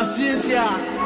la ciencia.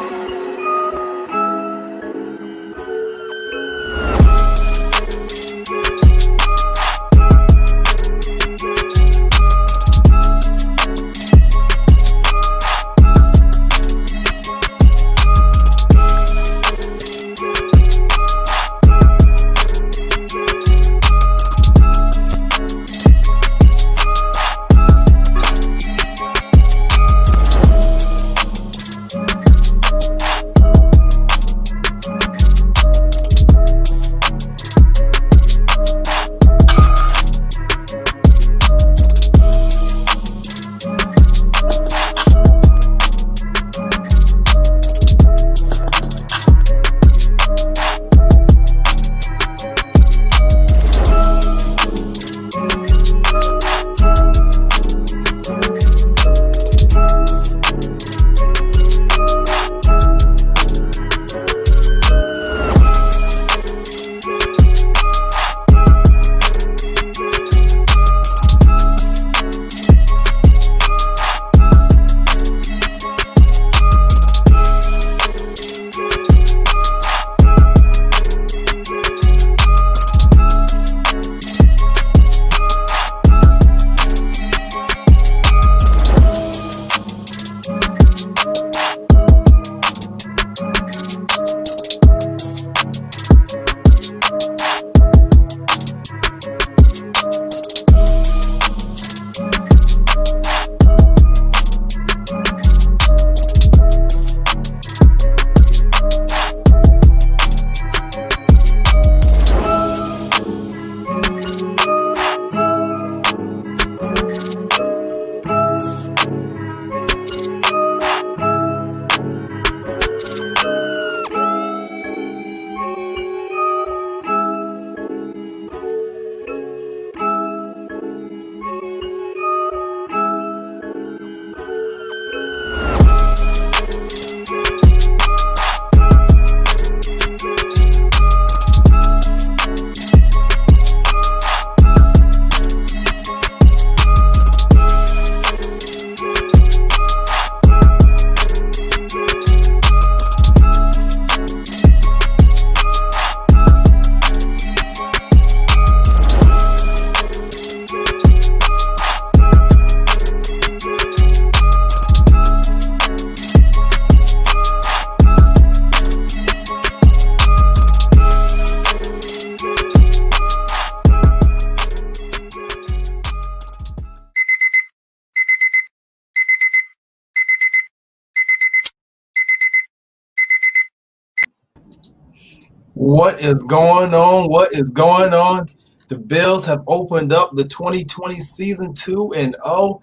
What is going on? What is going on? The Bills have opened up the 2020 season 2-0.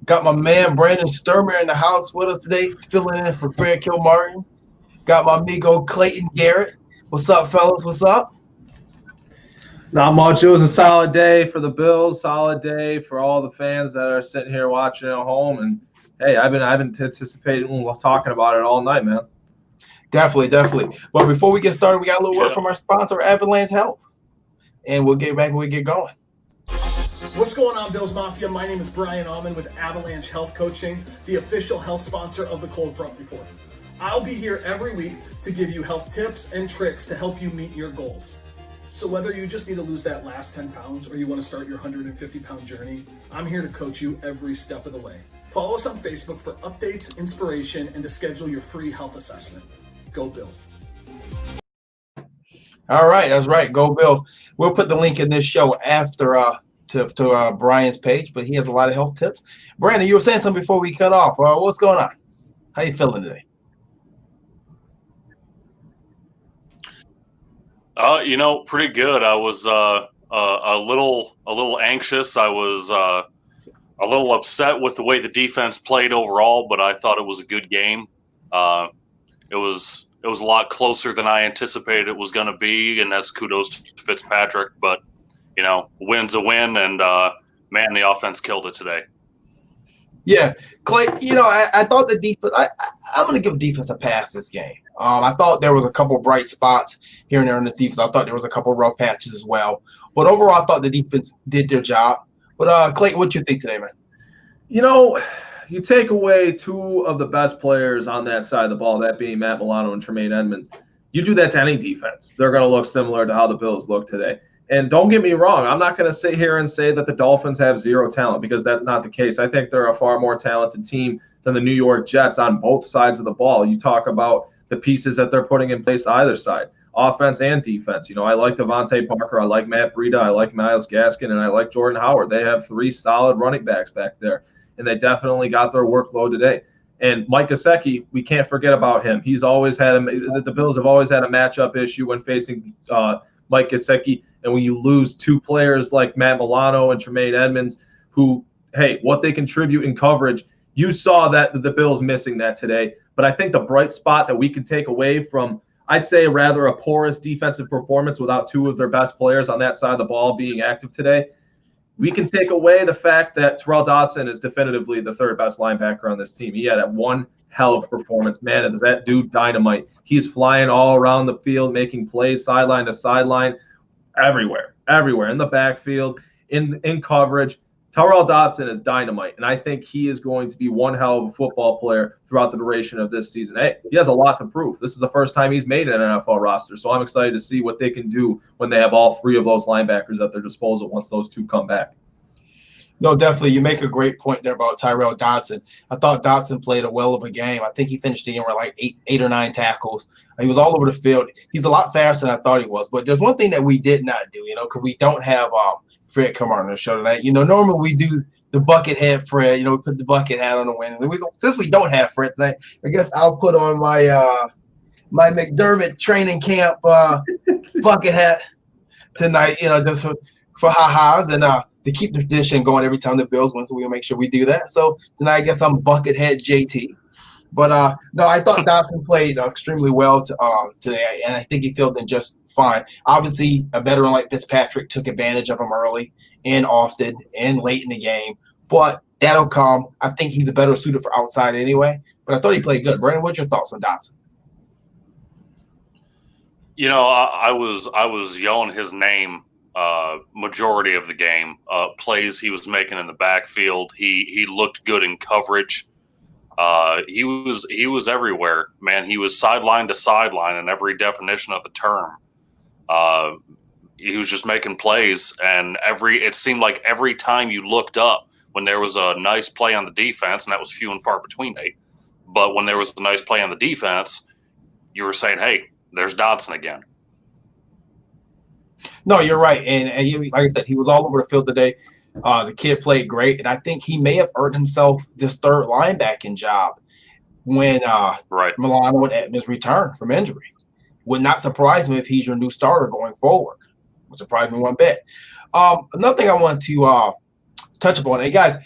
Got my man Brandon Sturmer in the house with us today, filling in for Fred Kilmartin. Got my amigo Clayton Garrett. What's up, fellas? What's up? Not much. It was a solid day for the Bills, solid day for all the fans that are sitting here watching at home. And hey, I've been anticipating talking about it all night, man. Definitely. But before we get started, we got a little word from our sponsor, Avalanche Health. And we'll get back when we get going. What's going on, Bills Mafia? My name is Brian Allman with Avalanche Health Coaching, the official health sponsor of the Cold Front Report. I'll be here every week to give you health tips and tricks to help you meet your goals. So whether you just need to lose that last 10 pounds or you want to start your 150-pound journey, I'm here to coach you every step of the way. Follow us on Facebook for updates, inspiration, and to schedule your free health assessment. Go Bills. All right, that's right. Go Bills. We'll put the link in this show after to Brian's page, but he has a lot of health tips. Brandon, you were saying something before we cut off. What's going on? How you feeling today? Pretty good. I was a little anxious. I was a little upset with the way the defense played overall, but I thought it was a good game. It was a lot closer than I anticipated it was going to be, and that's kudos to Fitzpatrick. But win's a win, and man, the offense killed it today. Yeah, Clay. I thought the defense. I'm going to give defense a pass this game. I thought there was a couple bright spots here and there in this defense. I thought there was a couple rough patches as well. But overall, I thought the defense did their job. But Clay, what you think today, man? you take away two of the best players on that side of the ball, that being Matt Milano and Tremaine Edmunds. You do that to any defense, they're going to look similar to how the Bills look today. And don't get me wrong, I'm not going to sit here and say that the Dolphins have zero talent, because that's not the case. I think they're a far more talented team than the New York Jets on both sides of the ball. You talk about the pieces that they're putting in place either side, offense and defense. I like Devontae Parker, I like Matt Breida, I like Myles Gaskin, and I like Jordan Howard. They have three solid running backs back there, and they definitely got their workload today. And Mike Gesicki, we can't forget about him. He's always had the Bills have always had a matchup issue when facing Mike Gesicki. And when you lose two players like Matt Milano and Tremaine Edmunds, who, hey, what they contribute in coverage, you saw that the Bills missing that today. But I think the bright spot that we can take away from, I'd say, rather a porous defensive performance without two of their best players on that side of the ball being active today, we can take away the fact that Terrell Dodson is definitively the third best linebacker on this team. He had one hell of a performance. Man, is that dude dynamite. He's flying all around the field, making plays sideline to sideline, everywhere, in the backfield, in coverage. Terrell Dodson is dynamite, and I think he is going to be one hell of a football player throughout the duration of this season. Hey, he has a lot to prove. This is the first time he's made an NFL roster, so I'm excited to see what they can do when they have all three of those linebackers at their disposal once those two come back. No, definitely. You make a great point there about Tyrell Dodson. I thought Dodson played a well of a game. I think he finished the game with like eight or nine tackles. He was all over the field. He's a lot faster than I thought he was. But there's one thing that we did not do, because we don't have Fred come on the show tonight. Normally we do the bucket head Fred. We put the bucket hat on the wing. Since we don't have Fred tonight, I guess I'll put on my my McDermott training camp bucket hat tonight. Just for ha-has and to keep the tradition going every time the Bills win. So we'll make sure we do that. So tonight I guess I'm buckethead JT. But no, I thought Dodson played extremely well today, and I think he filled in just fine. Obviously, a veteran like Fitzpatrick took advantage of him early and often and late in the game, but that'll come. I think he's a better suited for outside anyway, but I thought he played good. Brandon, what's your thoughts on Dodson? I was yelling his name majority of the game. Plays he was making in the backfield, he looked good in coverage. He was everywhere, man. He was sideline to sideline in every definition of the term. He was just making plays, and it seemed like every time you looked up when there was a nice play on the defense, and that was few and far between, Nate. But when there was a nice play on the defense, you were saying, "Hey, there's Dodson again." No, you're right, and he, like I said, he was all over the field today. The kid played great, and I think he may have earned himself this third linebacking job when Milano and Edmunds return from injury. Would not surprise me if he's your new starter going forward. Would surprise me one bit. Another thing I want to touch upon, hey guys,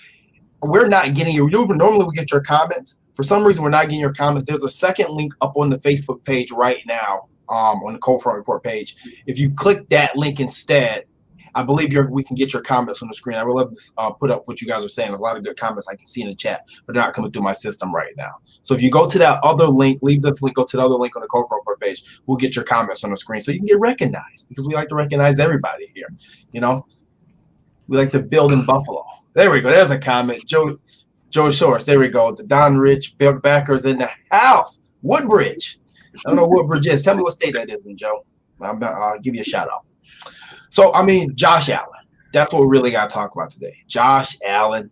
we're not getting your. Normally we get your comments. For some reason, we're not getting your comments. There's a second link up on the Facebook page right now, on the Cold Front Report page. If you click that link instead, I believe we can get your comments on the screen. I would love to put up what you guys are saying. There's a lot of good comments I can see in the chat, but they're not coming through my system right now. So if you go to that other link, leave this link, go to the other link on the Cold Front Report page, we'll get your comments on the screen so you can get recognized, because we like to recognize everybody here. We like to build in Buffalo. There we go. There's a comment. Joe Shores. There we go. The Don Rich backers in the house. Woodbridge. I don't know what Woodbridge is. Tell me what state that is in, Joe. I'll give you a shout out. So, Josh Allen. That's what we really got to talk about today. Josh Allen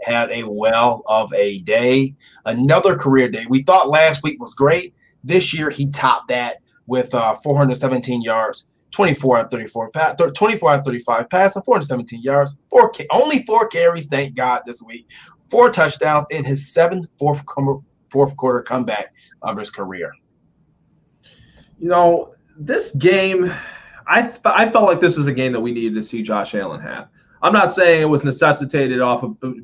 had a well of a day. Another career day. We thought last week was great. This year, he topped that with 417 yards, 24 out of 34 pass, 24 out of 35 passing, 417 yards, only 4 carries, thank God, this week. 4 touchdowns in his fourth quarter comeback of his career. This game, I felt like this is a game that we needed to see Josh Allen have. I'm not saying it was necessitated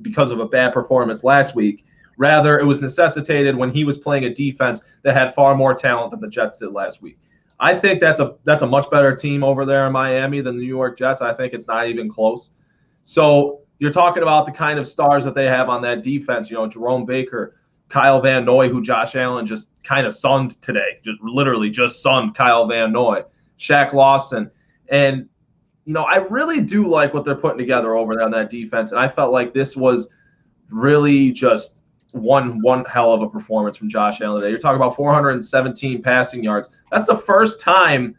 because of a bad performance last week. Rather, it was necessitated when he was playing a defense that had far more talent than the Jets did last week. I think that's a much better team over there in Miami than the New York Jets. I think it's not even close. So you're talking about the kind of stars that they have on that defense. Jerome Baker, Kyle Van Noy, who Josh Allen just kind of sunned today, just sunned Kyle Van Noy, Shaq Lawson. And, I really do like what they're putting together over there on that defense. And I felt like this was really just one hell of a performance from Josh Allen today. You're talking about 417 passing yards. That's the first time,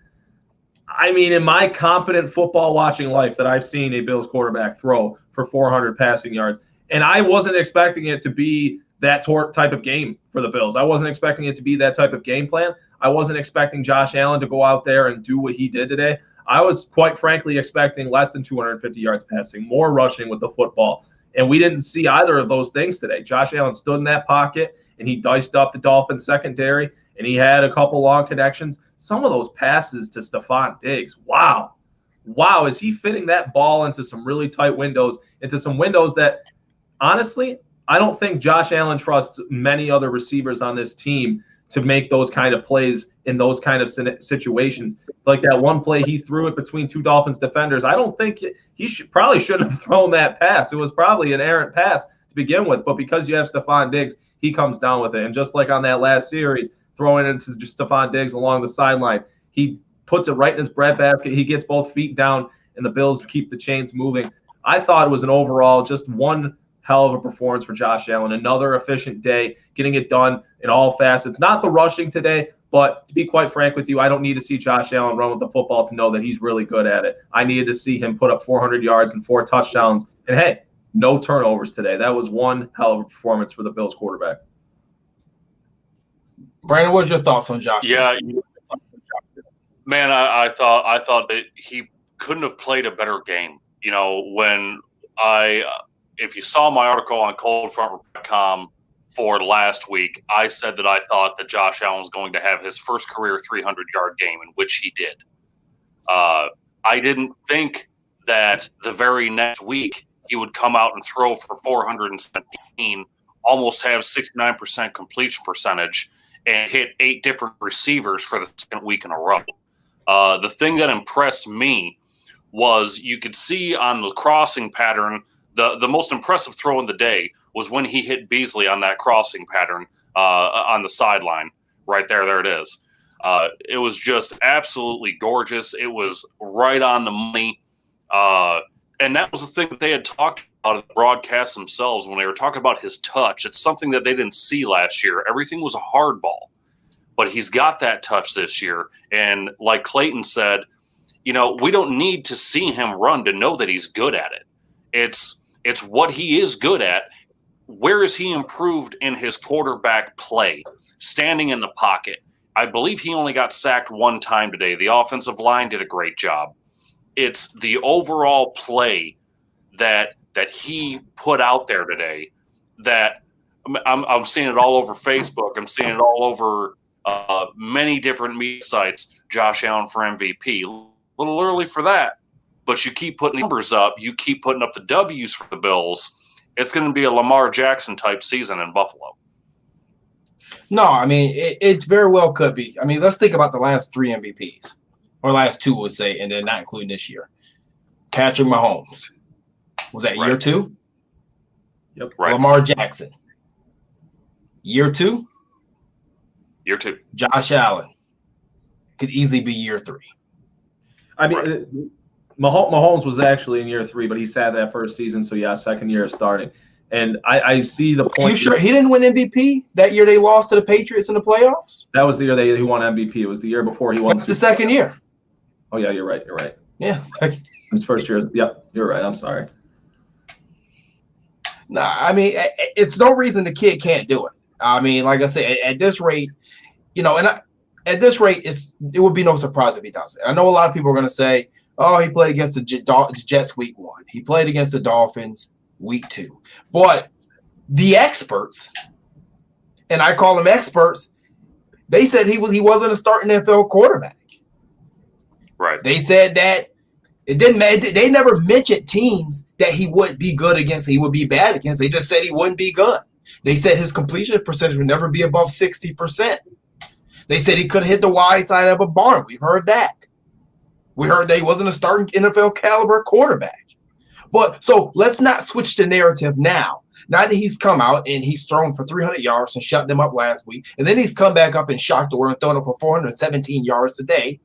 in my competent football watching life, that I've seen a Bills quarterback throw for 400 passing yards. And I wasn't expecting it to be that type of game for the Bills. I wasn't expecting it to be that type of game plan. I wasn't expecting Josh Allen to go out there and do what he did today. I was, quite frankly, expecting less than 250 yards passing, more rushing with the football. And we didn't see either of those things today. Josh Allen stood in that pocket, and he diced up the Dolphins secondary, and he had a couple long connections. Some of those passes to Stephon Diggs, wow, is he fitting that ball into some really tight windows, into some windows that, honestly, I don't think Josh Allen trusts many other receivers on this team to make those kind of plays in those kind of situations. Like that one play he threw it between two Dolphins defenders. I don't think he probably shouldn't have thrown that pass. It was probably an errant pass to begin with, but because you have Stephon Diggs, he comes down with it. And just like on that last series, throwing it into Stephon Diggs along the sideline, he puts it right in his breadbasket. He gets both feet down, and the Bills keep the chains moving. I thought it was an overall just one hell of a performance for Josh Allen. Another efficient day, getting it done in all facets. Not the rushing today, but to be quite frank with you, I don't need to see Josh Allen run with the football to know that he's really good at it. I needed to see him put up 400 yards and 4 touchdowns. And hey, no turnovers today. That was one hell of a performance for the Bills quarterback. Brandon, what's your thoughts on Josh? Yeah, man, I thought that he couldn't have played a better game. If you saw my article on coldfront.com for last week, I said that I thought that Josh Allen was going to have his first career 300-yard game, in which he did. I didn't think that the very next week he would come out and throw for 417, almost have 69% completion percentage, and hit 8 different receivers for the second week in a row. The thing that impressed me was you could see on the crossing pattern, the most impressive throw in the day was when he hit Beasley on that crossing pattern on the sideline. Right there. There it is. It was just absolutely gorgeous. It was right on the money. And that was the thing that they had talked about in the broadcast themselves when they were talking about his touch. It's something that they didn't see last year. Everything was a hard ball. But he's got that touch this year. And like Clayton said, we don't need to see him run to know that he's good at it. It's what he is good at. Where is he improved in his quarterback play? Standing in the pocket. I believe he only got sacked one time today. The offensive line did a great job. It's the overall play that he put out there today that I'm seeing it all over Facebook. I'm seeing it all over many different media sites. Josh Allen for MVP. A little early for that, but you keep putting the numbers up. You keep putting up the W's for the Bills. It's going to be a Lamar Jackson type season in Buffalo. No, it very well could be. Let's think about the last 3 MVPs, or last 2, would say, and then not including this year. Patrick Mahomes. Was that year 2? Yep. Right. Lamar Jackson. Year 2? Year 2. Josh Allen. Could easily be year 3. Mahomes was actually in year 3, but he sat that first season, so yeah, second year starting. And I see the point. You sure he didn't win MVP that year they lost to the Patriots in the playoffs? That was the year he won MVP. It was the year before he won. That's the second year. Oh, yeah, you're right. Yeah. His first year. Yep, you're right. I'm sorry. It's no reason the kid can't do it. Like I said, at this rate, at this rate, it would be no surprise if he does it. I know a lot of people are going to say, oh, he played against the Jets week 1. He played against the Dolphins week 2. But the experts, and I call them experts, they said he wasn't a starting NFL quarterback. Right. They said that it didn't matter. They never mentioned teams that he would be good against, he would be bad against. They just said he wouldn't be good. They said his completion percentage would never be above 60%. They said he could hit the wide side of a barn. We've heard that. We heard that he wasn't a starting NFL caliber quarterback. But so let's not switch the narrative now. Now that he's come out and he's thrown for 300 yards and shut them up last week, and then he's come back up and shocked the world and thrown up for 417 yards today.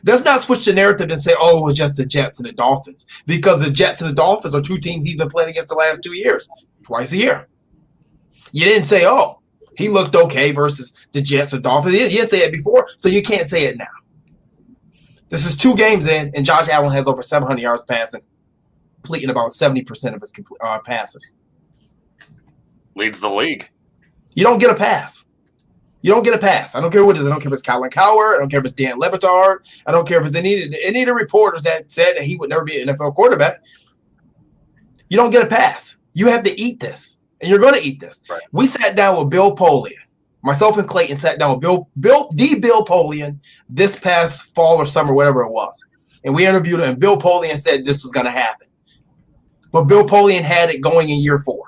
Let's not switch the narrative and say, oh, it was just the Jets and the Dolphins, because the Jets and the Dolphins are 2 teams he's been playing against the last 2 years, twice a year. You didn't say, oh, he looked okay versus the Jets or Dolphins. You didn't say it before, so you can't say it now. This is 2 games in, and Josh Allen has over 700 yards passing, completing about 70% of his passes. Leads the league. You don't get a pass. You don't get a pass. I don't care what it is. I don't care if it's Colin Cowherd. I don't care if it's Dan Le Batard. I don't care if it's any of the reporters that said that he would never be an NFL quarterback. You don't get a pass. You have to eat this, and you're going to eat this. Right. We sat down with Bill Polian. Myself and Clayton sat down with Bill Polian this past fall or summer, whatever it was. And we interviewed him, and Bill Polian said this was going to happen. But Bill Polian had it going in year 4.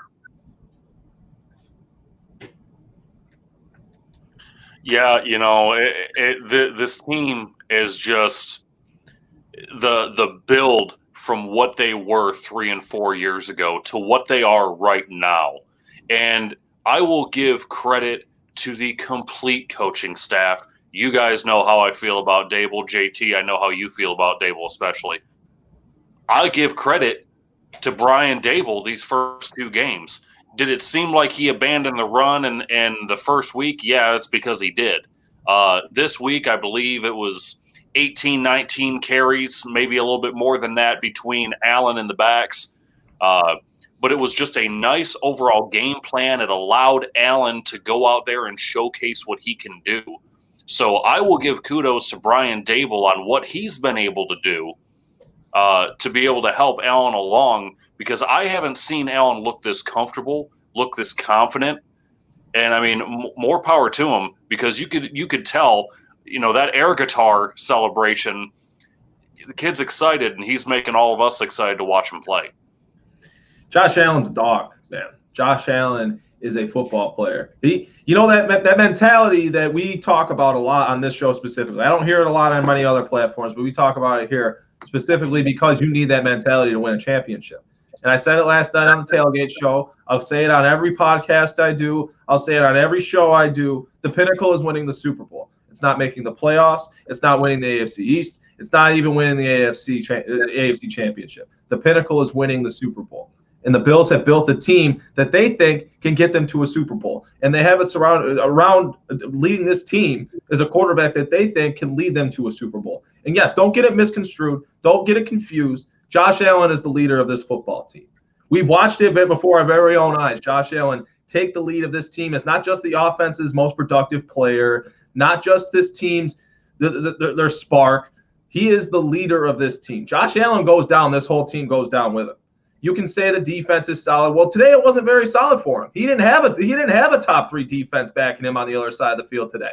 Yeah, this team is just the build from what they were 3 and 4 years ago to what they are right now. And I will give credit to the complete coaching staff. You guys know how I feel about Dable. JT, I know how you feel about Dable especially. I give credit to Brian Dable these first 2 games. Did it seem like he abandoned the run in the first week? Yeah, it's because he did. This week, I believe it was 18, 19 carries, maybe a little bit more than that between Allen and the backs. But it was just a nice overall game plan. It allowed Allen to go out there and showcase what he can do. So I will give kudos to Brian Dable on what he's been able to do to be able to help Allen along, because I haven't seen Allen look this comfortable, look this confident. And I mean, more power to him, because you could tell, that air guitar celebration, the kid's excited, and he's making all of us excited to watch him play. Josh Allen's a dog, man. Josh Allen is a football player. That mentality that we talk about a lot on this show specifically. I don't hear it a lot on many other platforms, but we talk about it here specifically because you need that mentality to win a championship. And I said it last night on the Tailgate Show. I'll say it on every podcast I do. I'll say it on every show I do. The pinnacle is winning the Super Bowl. It's not making the playoffs. It's not winning the AFC East. It's not even winning the AFC Championship. The pinnacle is winning the Super Bowl. And the Bills have built a team that they think can get them to a Super Bowl. And they have it surrounded around leading this team as a quarterback that they think can lead them to a Super Bowl. And yes, don't get it misconstrued. Don't get it confused. Josh Allen is the leader of this football team. We've watched it before our very own eyes. Josh Allen take the lead of this team. It's not just the offense's most productive player, not just this team's their spark. He is the leader of this team. Josh Allen goes down, this whole team goes down with him. You can say the defense is solid. Well, today it wasn't very solid for him. He didn't have a top 3 defense backing him on the other side of the field today.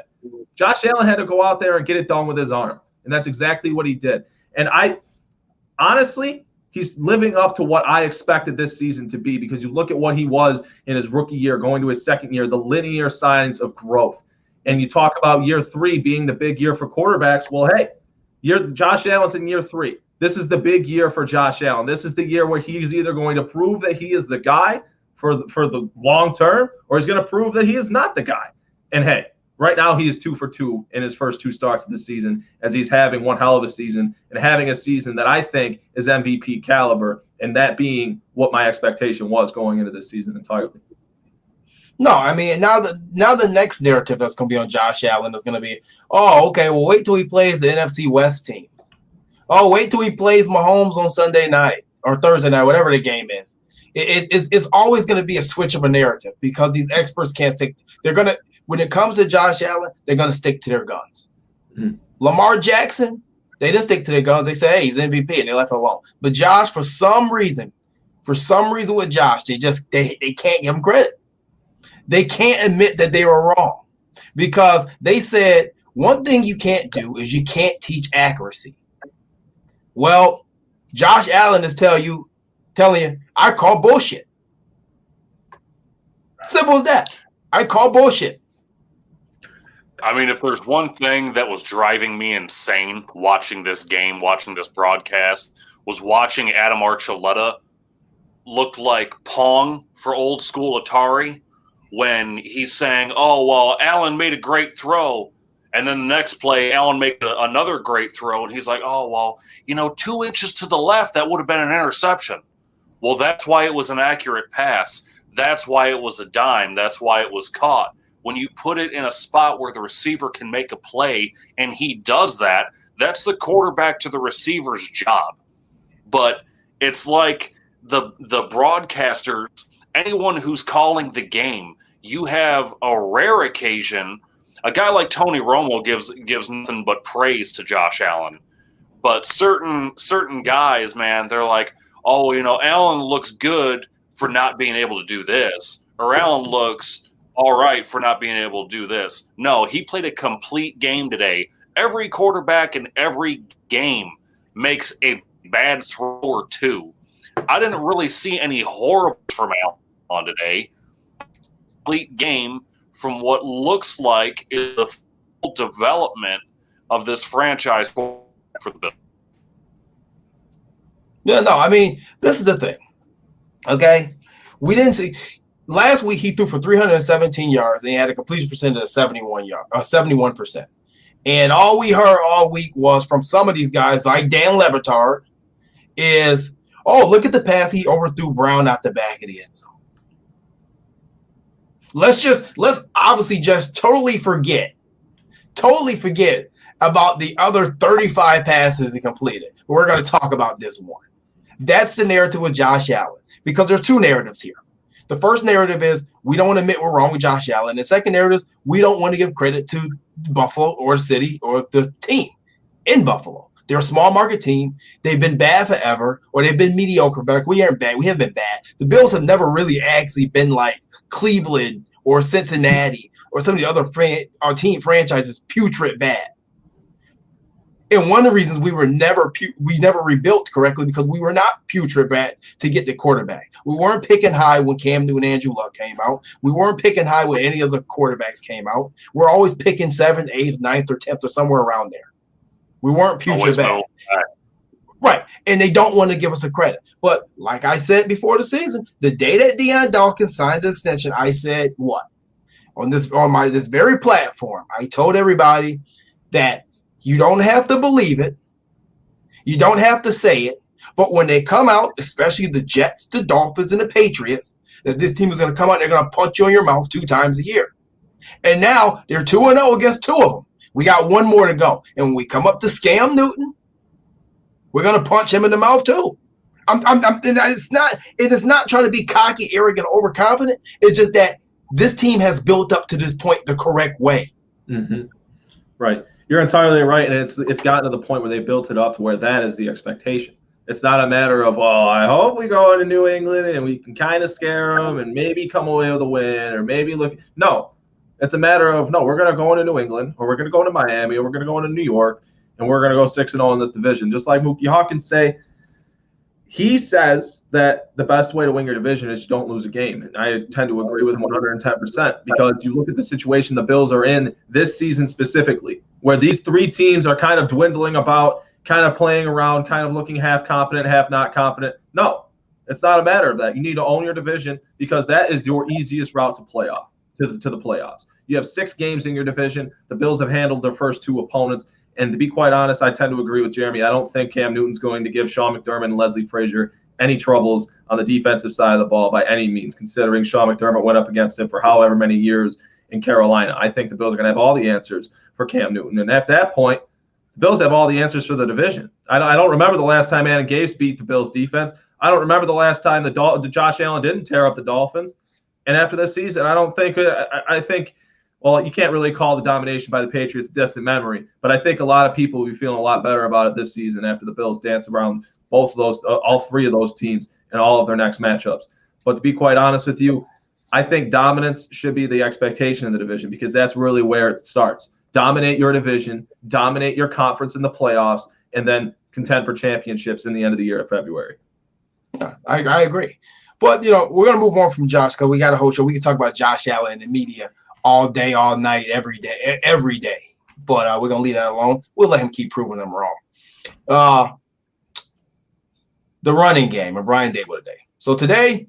Josh Allen had to go out there and get it done with his arm, and that's exactly what he did. And honestly, he's living up to what I expected this season to be, because you look at what he was in his rookie year, going to his second year, the linear signs of growth. And you talk about year 3 being the big year for quarterbacks. Well, hey, Josh Allen's in year 3. This is the big year for Josh Allen. This is the year where he's either going to prove that he is the guy for the long term, or he's going to prove that he is not the guy. And hey, right now he is 2 for 2 in his first 2 starts of the season, as he's having one hell of a season and having a season that I think is MVP caliber, and that being what my expectation was going into this season entirely. No, I mean, now the next narrative that's going to be on Josh Allen is going to be, oh, okay, well, wait till he plays the NFC West teams. Oh, wait till he plays Mahomes on Sunday night or Thursday night, whatever the game is. It's always going to be a switch of a narrative, because these experts can't stick. When it comes to Josh Allen, they're going to stick to their guns. Mm-hmm. Lamar Jackson, they didn't stick to their guns. They say, hey, he's MVP, and they left it alone. But Josh, for some reason with Josh, they can't give him credit. They can't admit that they were wrong, because they said one thing you can't do is you can't teach accuracy. Well, Josh Allen is telling you, I call bullshit. Simple as that. I call bullshit. I mean, if there's one thing that was driving me insane watching this game, watching this broadcast, was watching Adam Archuleta look like Pong for old school Atari, when he's saying, oh, well, Allen made a great throw. And then the next play, Allen made another great throw, and he's like, oh, well, 2 inches to the left, that would have been an interception. Well, that's why it was an accurate pass. That's why it was a dime. That's why it was caught. When you put it in a spot where the receiver can make a play and he does that, that's the quarterback to the receiver's job. But it's like the broadcasters, anyone who's calling the game, you have a rare occasion. A guy like Tony Romo gives nothing but praise to Josh Allen. But certain guys, man, they're like, oh, Allen looks good for not being able to do this, or Allen looks all right for not being able to do this. No, he played a complete game today. Every quarterback in every game makes a bad throw or two. I didn't really see any horrible from Allen today. Complete game from what looks like is the full development of this franchise for the Bills. Yeah, no, I mean, this is the thing. Okay? We didn't see last week he threw for 317 yards and he had a completion percentage of 71%. And all we heard all week was from some of these guys, like Dan Le Batard, is, oh, look at the pass he overthrew Brown out the back of the end zone. Let's obviously just totally forget about the other 35 passes he completed. We're going to talk about this one. That's the narrative with Josh Allen, because there's two narratives here. The first narrative is we don't want to admit we're wrong with Josh Allen. The second narrative is we don't want to give credit to Buffalo or the city or the team in Buffalo. They're a small market team. They've been bad forever, or they've been mediocre. But we aren't bad. We haven't been bad. The Bills have never really actually been like Cleveland or Cincinnati or some of the other our team franchises putrid bad. And one of the reasons we never rebuilt correctly because we were not putrid bad to get the quarterback. We weren't picking high when Cam Newton and Andrew Luck came out. We weren't picking high when any other quarterbacks came out. We're always picking 7th, 8th, 9th, or 10th or somewhere around there. We weren't putrid bad. Right. And they don't want to give us the credit. But like I said before the season, the day that Deion Dawkins signed the extension, I said what? On this very platform, I told everybody that you don't have to believe it. You don't have to say it. But when they come out, especially the Jets, the Dolphins, and the Patriots, that this team is going to come out and they're going to punch you in your mouth 2 times a year. And now they're 2-0 against 2 of them. We got 1 more to go. And when we come up to Scam Newton, we're going to punch him in the mouth too. It is not trying to be cocky, arrogant, overconfident. It's just that this team has built up to this point the correct way. Mm-hmm. Right. You're entirely right, and it's gotten to the point where they built it up to where that is the expectation. It's not a matter of, well, I hope we go into New England and we can kind of scare them and maybe come away with a win or maybe look. No, it's a matter of, no, we're going to go into New England or we're going to go into Miami or we're going to go into New York and we're going to go 6-0 in this division. Just like Mookie Hawkins he says that the best way to win your division is you don't lose a game. And I tend to agree with him 110% because you look at the situation the Bills are in this season specifically, where these 3 teams are kind of dwindling about, kind of playing around, kind of looking half competent, half not competent. No, it's not a matter of that. You need to own your division because that is your easiest route to playoff, to the playoffs. You have 6 games in your division. The Bills have handled their first 2 opponents. And to be quite honest, I tend to agree with Jeremy. I don't think Cam Newton's going to give Sean McDermott and Leslie Frazier any troubles on the defensive side of the ball by any means, considering Sean McDermott went up against him for however many years in Carolina. I think the Bills are going to have all the answers for Cam Newton. And at that point, the Bills have all the answers for the division. I don't remember the last time Adam Gase beat the Bills defense. I don't remember the last time the Josh Allen didn't tear up the Dolphins. And after this season, I think well, you can't really call the domination by the Patriots distant memory, but I think a lot of people will be feeling a lot better about it this season after the Bills dance around both of those, all 3 of those teams in all of their next matchups. But to be quite honest with you, I think dominance should be the expectation in the division because that's really where it starts. Dominate your division, dominate your conference in the playoffs, and then contend for championships in the end of the year in February. Yeah, I agree. But, we're going to move on from Josh because we got a whole show. We can talk about Josh Allen and the media all day, all night, every day. But we're going to leave that alone. We'll let him keep proving them wrong. The running game of Brian Dable today. So today,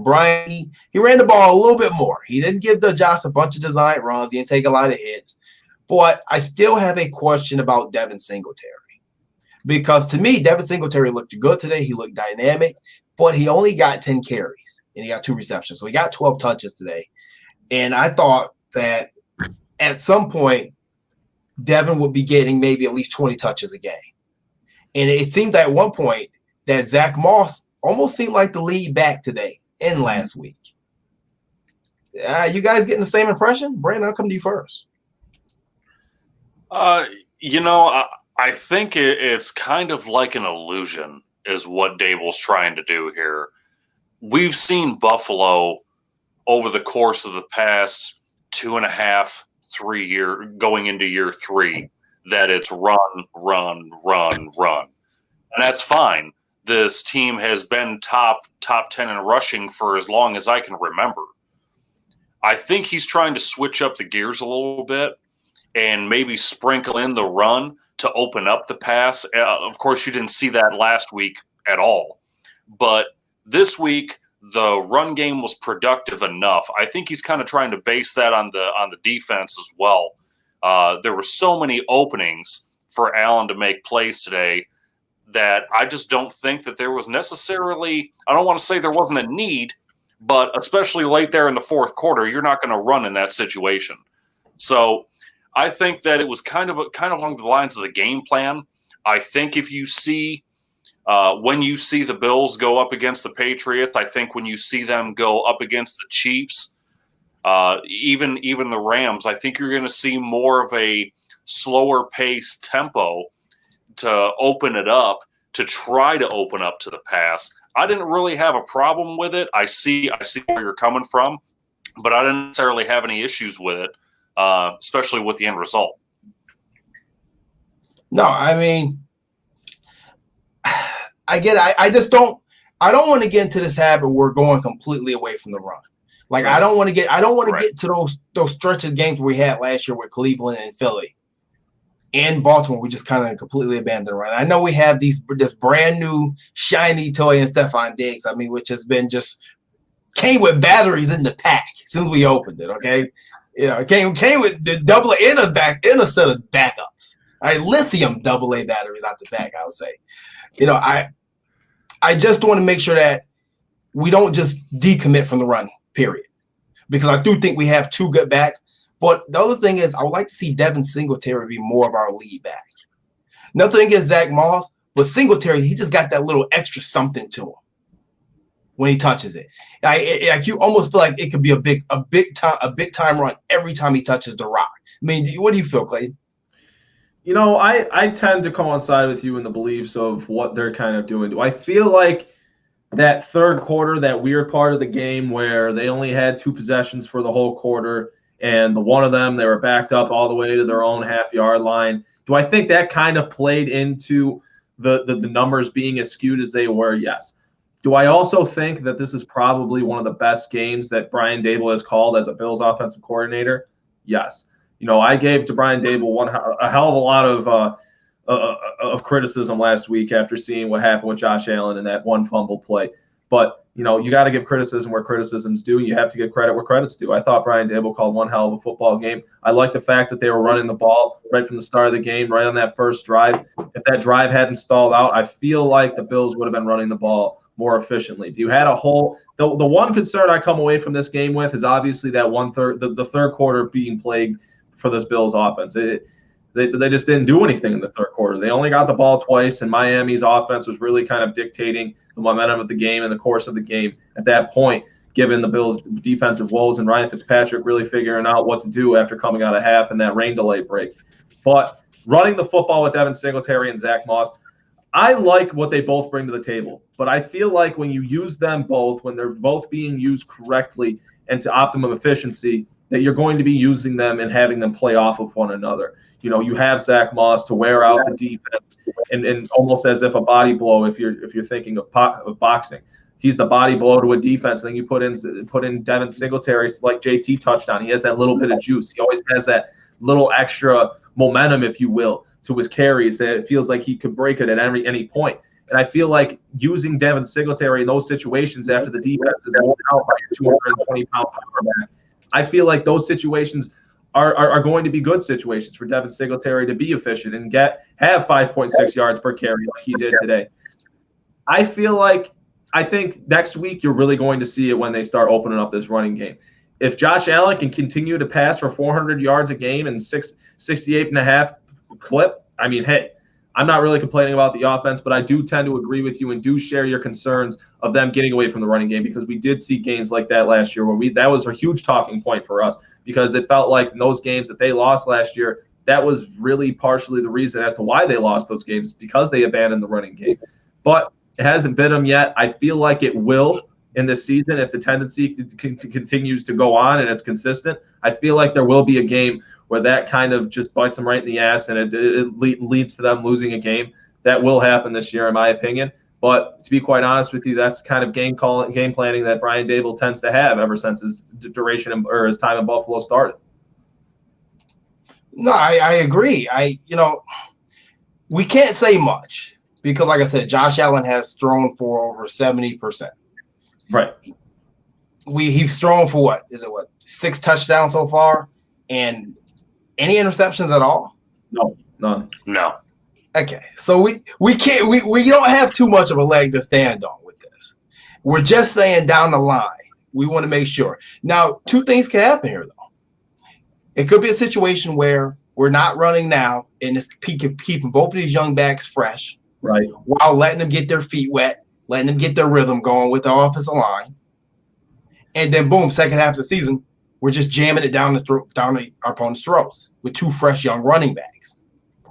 Brian, he ran the ball a little bit more. He didn't give the Josh a bunch of designed runs. He didn't take a lot of hits. But I still have a question about Devin Singletary. Because to me, Devin Singletary looked good today. He looked dynamic. but he only got 10 carries and he got 2 receptions. So he got 12 touches today. And I thought that at some point, Devin would be getting maybe at least 20 touches a game. And it seemed at one point that Zach Moss almost seemed like the lead back today and last week. You guys getting the same impression? Brandon, I'll come to you first. I think it's kind of like an illusion is what Dable's trying to do here. We've seen Buffalo over the course of the past 2.5, 3 years, going into year 3, that it's run. And that's fine. This team has been top 10 in rushing for as long as I can remember. I think he's trying to switch up the gears a little bit and maybe sprinkle in the run to open up the pass. Of course, you didn't see that last week at all. But this week, the run game was productive enough. I think he's kind of trying to base that on the defense as well. There were so many openings for Allen to make plays today that I just don't think that there was necessarily – I don't want to say there wasn't a need, but especially late there in the fourth quarter, you're not going to run in that situation. So I think that it was kind of along the lines of the game plan. I think if you see when you see the Bills go up against the Patriots, I think when you see them go up against the Chiefs, even the Rams, I think you're going to see more of a slower pace tempo to open it up, to try to open up to the pass. I didn't really have a problem with it. I see where you're coming from, but I didn't necessarily have any issues with it, especially with the end result. No, I mean, I get it. I just don't want to get into this habit where we're going completely away from the run. Like, right. I don't want to get to those stretch of games we had last year with Cleveland and Philly and Baltimore. We just kind of completely abandoned the run. I know we have this brand new shiny toy in Stephon Diggs. I mean, which has been just came with batteries in the pack since we opened it. Okay, it came with the double in a set of backups. All right, lithium AA batteries out the back. I would say, I just want to make sure that we don't just decommit from the run, period, because I do think we have 2 good backs. But the other thing is, I would like to see Devin Singletary be more of our lead back. Nothing against Zach Moss, but Singletary, he just got that little extra something to him when he touches it. Like you almost feel like it could be a big time run every time he touches the rock. I mean, what do you feel, Clayton? I tend to coincide with you in the beliefs of what they're kind of doing. Do I feel like that third quarter, that weird part of the game where they only had 2 possessions for the whole quarter, and the one of them, they were backed up all the way to their own half-yard line. Do I think that kind of played into the numbers being as skewed as they were? Yes. Do I also think that this is probably one of the best games that Brian Dable has called as a Bills offensive coordinator? Yes. I gave to Brian Dable a hell of a lot of criticism last week after seeing what happened with Josh Allen in that one fumble play. But you got to give criticism where criticism's due. You have to give credit where credit's due. I thought Brian Dable called one hell of a football game. I like the fact that they were running the ball right from the start of the game, right on that first drive. If that drive hadn't stalled out, I feel like the Bills would have been running the ball more efficiently. You had the one concern I come away from this game with is obviously that the third quarter being plagued for this Bills offense. They just didn't do anything in the third quarter. They only got the ball twice, and Miami's offense was really kind of dictating the momentum of the game and the course of the game at that point, given the Bills' defensive woes and Ryan Fitzpatrick really figuring out what to do after coming out of half and that rain delay break. But running the football with Devin Singletary and Zach Moss, I like what they both bring to the table. But I feel like when you use them both, when they're both being used correctly and to optimum efficiency, that you're going to be using them and having them play off of one another. You have Zach Moss to wear out the defense and almost as if a body blow if you're thinking of boxing. He's the body blow to a defense. And then you put in Devin Singletary, like JT touched on. He has that little bit of juice. He always has that little extra momentum, if you will, to his carries that it feels like he could break it at any point. And I feel like using Devin Singletary in those situations after the defense is worn out by your 220-pound power back, I feel like those situations are going to be good situations for Devin Singletary to be efficient and have 5.6 yards per carry like he did today. I feel like I think next week you're really going to see it when they start opening up this running game. If Josh Allen can continue to pass for 400 yards a game and 68.5 clip, I mean, hey, I'm not really complaining about the offense, but I do tend to agree with you and do share your concerns of them getting away from the running game, because we did see games like that last year where that was a huge talking point for us, because it felt like in those games that they lost last year, that was really partially the reason as to why they lost those games, because they abandoned the running game. But it hasn't been them yet. I feel like it will in this season if the tendency continues to go on and it's consistent. I feel like there will be a game where that kind of just bites them right in the ass and it leads to them losing a game. That will happen this year, in my opinion. But to be quite honest with you, that's kind of game planning that Brian Daboll tends to have ever since his duration or his time in Buffalo started. No, I agree. We can't say much because, like I said, Josh Allen has thrown for over 70%. Right. He's thrown for what? 6 touchdowns so far? And any interceptions at all? No, none. No. Okay, so we can't we don't have too much of a leg to stand on with this. We're just saying down the line, we want to make sure. Now, 2 things can happen here, though. It could be a situation where we're not running now, and it's keeping both of these young backs fresh, right, while letting them get their feet wet, letting them get their rhythm going with the offensive line, and then boom, second half of the season, we're just jamming it down our opponent's throats with 2 fresh young running backs.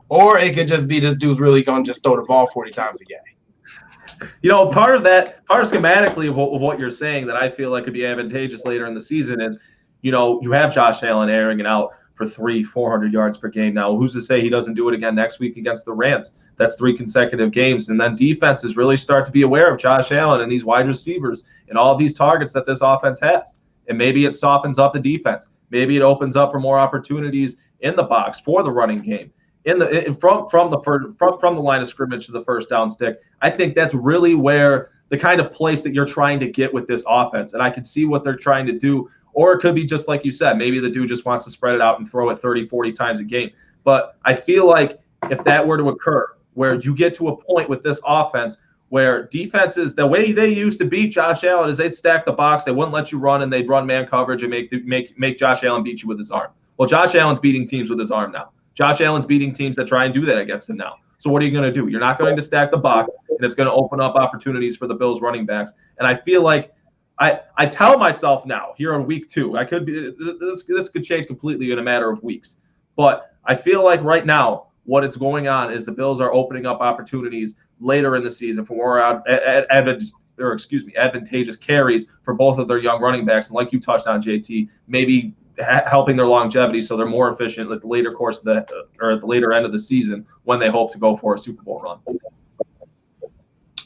Or it could just be this dude's really going to just throw the ball 40 times a game. Part schematically of what you're saying that I feel like could be advantageous later in the season is, you have Josh Allen airing it out for 400 yards per game. Now, who's to say he doesn't do it again next week against the Rams? That's 3 consecutive games. And then defenses really start to be aware of Josh Allen and these wide receivers and all of these targets that this offense has. And maybe it softens up the defense. Maybe it opens up for more opportunities in the box for the running game. From the line of scrimmage to the first down stick. I think that's really where the kind of place that you're trying to get with this offense. And I can see what they're trying to do. Or it could be just like you said, maybe the dude just wants to spread it out and throw it 30, 40 times a game. But I feel like if that were to occur, where you get to a point with this offense where defenses, the way they used to beat Josh Allen is they'd stack the box, they wouldn't let you run, and they'd run man coverage and make Josh Allen beat you with his arm. Well, Josh Allen's beating teams with his arm now. Josh Allen's beating teams that try and do that against him now. So what are you going to do? You're not going to stack the box, and it's going to open up opportunities for the Bills running backs. And I feel like I tell myself now here on week 2, I could be this could change completely in a matter of weeks. But I feel like right now what is going on is the Bills are opening up opportunities later in the season for more advantageous carries for both of their young running backs. And like you touched on, JT, maybe helping their longevity so they're more efficient at the later course of at the later end of the season when they hope to go for a Super Bowl run.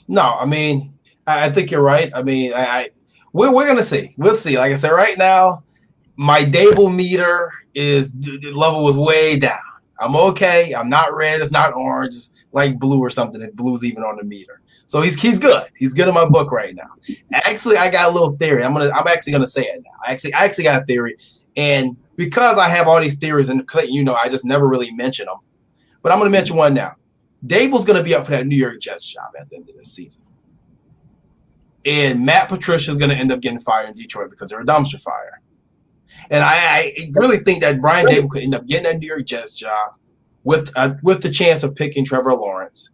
No, I mean, I think you're right. I mean, we're going to see. We'll see. Like I said, right now, my Daboll meter the level was way down. I'm okay. I'm not red. It's not orange. It's like blue or something. If blue's even on the meter. So he's good. He's good in my book right now. Actually, I got a little theory. I'm actually gonna say it now. I actually got a theory. And because I have all these theories, and Clayton, I just never really mention them. But I'm going to mention one now. Daboll's going to be up for that New York Jets job at the end of this season. And Matt Patricia's going to end up getting fired in Detroit because they're a dumpster fire. And I really think that Brian Daboll could end up getting that New York Jets job with the chance of picking Trevor Lawrence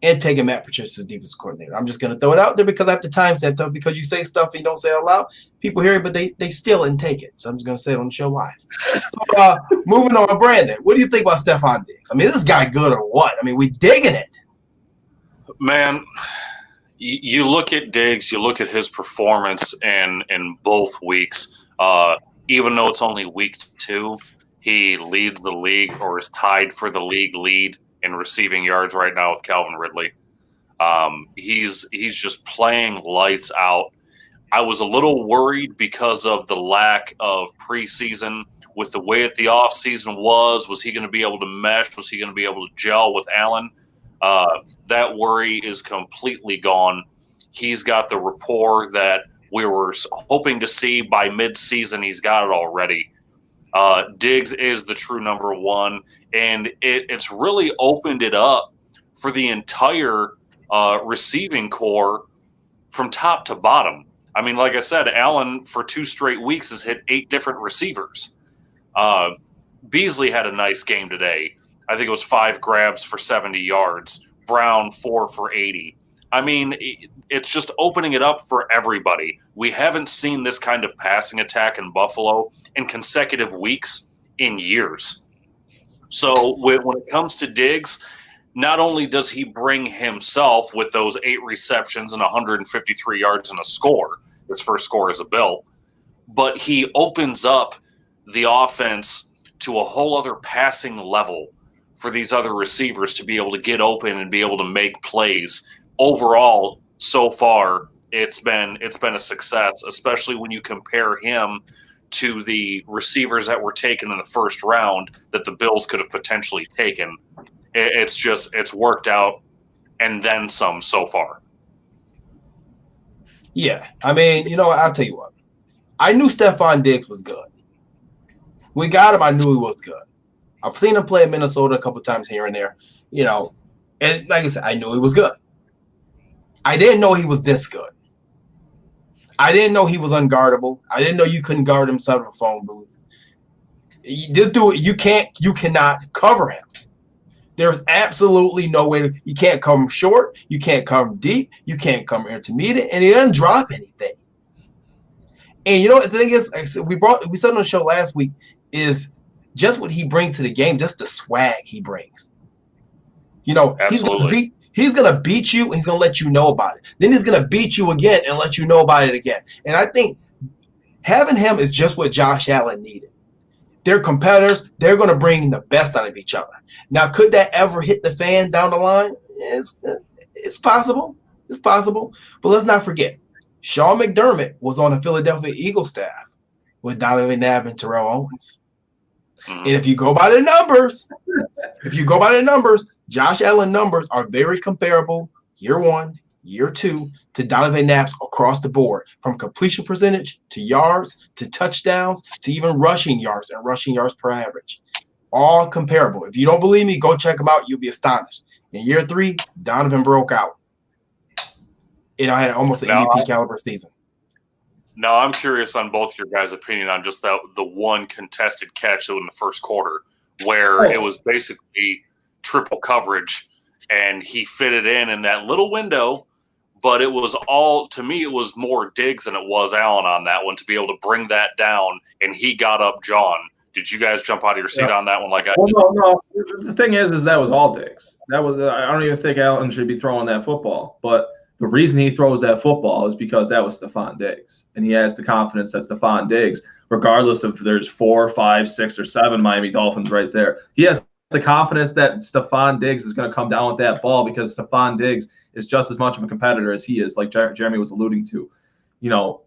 and taking Matt Patricia's defensive coordinator. I'm just going to throw it out there because I have to timestamp stuff, because you say stuff and you don't say it out loud. People hear it, but they steal it and take it. So I'm just going to say it on the show live. So moving on, Brandon, what do you think about Stephon Diggs? I mean, is this guy good or what? I mean, we digging it. Man, you look at Diggs, you look at his performance in both weeks. Even though it's only week 2, he leads the league or is tied for the league lead in receiving yards right now with Calvin Ridley. He's just playing lights out. I was a little worried because of the lack of preseason with the way that the offseason was. Was he going to be able to mesh? Was he going to be able to gel with Allen? That worry is completely gone. He's got the rapport that we were hoping to see by midseason. He's got it already. Diggs is the true number 1, and it's really opened it up for the entire receiving core from top to bottom. I mean, like I said, Allen for 2 straight weeks has hit 8 different receivers. Beasley had a nice game today. I think it was 5 grabs for 70 yards. Brown, 4 for 80. I mean, it's just opening it up for everybody. We haven't seen this kind of passing attack in Buffalo in consecutive weeks in years. So when it comes to Diggs, not only does he bring himself with those 8 receptions and 153 yards and a score, his first score as a Bill, but he opens up the offense to a whole other passing level for these other receivers to be able to get open and be able to make plays. Overall, so far, it's been a success, especially when you compare him to the receivers that were taken in the first round that the Bills could have potentially taken. It's worked out and then some so far. Yeah. I mean, you know what? I'll tell you what. I knew Stephon Diggs was good. We got him. I knew he was good. I've seen him play in Minnesota a couple times here and there, you know, and like I said, I knew he was good. I didn't know he was this good. I didn't know he was unguardable. I didn't know you couldn't guard him inside of a phone booth. This dude, you cannot cover him. There's absolutely no way you can't cover him short, you can't cover him deep, you can't cover him intermediate, and he doesn't drop anything. And you know what the thing is, we said on the show last week, is just what he brings to the game, just the swag he brings. You know, absolutely. He's going to beat you, and he's going to let you know about it. Then he's going to beat you again and let you know about it again. And I think having him is just what Josh Allen needed. They're competitors. They're going to bring the best out of each other. Now, could that ever hit the fan down the line? It's possible. It's possible. But let's not forget, Sean McDermott was on the Philadelphia Eagles staff with Donovan Knapp and Terrell Owens. And if you go by the numbers, Josh Allen numbers are very comparable year 1, year 2 to Donovan Knapp's across the board, from completion percentage to yards to touchdowns to even rushing yards and rushing yards per average. All comparable. If you don't believe me, go check them out. You'll be astonished. In year 3, Donovan broke out. I had almost an MVP caliber season. Now, I'm curious on both your guys' opinion on just the one contested catch in the first quarter where it was basically triple coverage and he fitted in that little window, but it was all, to me, it was more Diggs than it was Allen on that one to be able to bring that down, and he got up John. Did you guys jump out of your seat on that one like I did? No. The thing is that was all Diggs. I don't even think Allen should be throwing that football, but the reason he throws that football is because that was Stephon Diggs. And he has the confidence that Stephon Diggs, regardless if there's 4, 5, 6, or 7 Miami Dolphins right there, he has the confidence that Stephon Diggs is going to come down with that ball because Stephon Diggs is just as much of a competitor as he is, like Jeremy was alluding to. You know,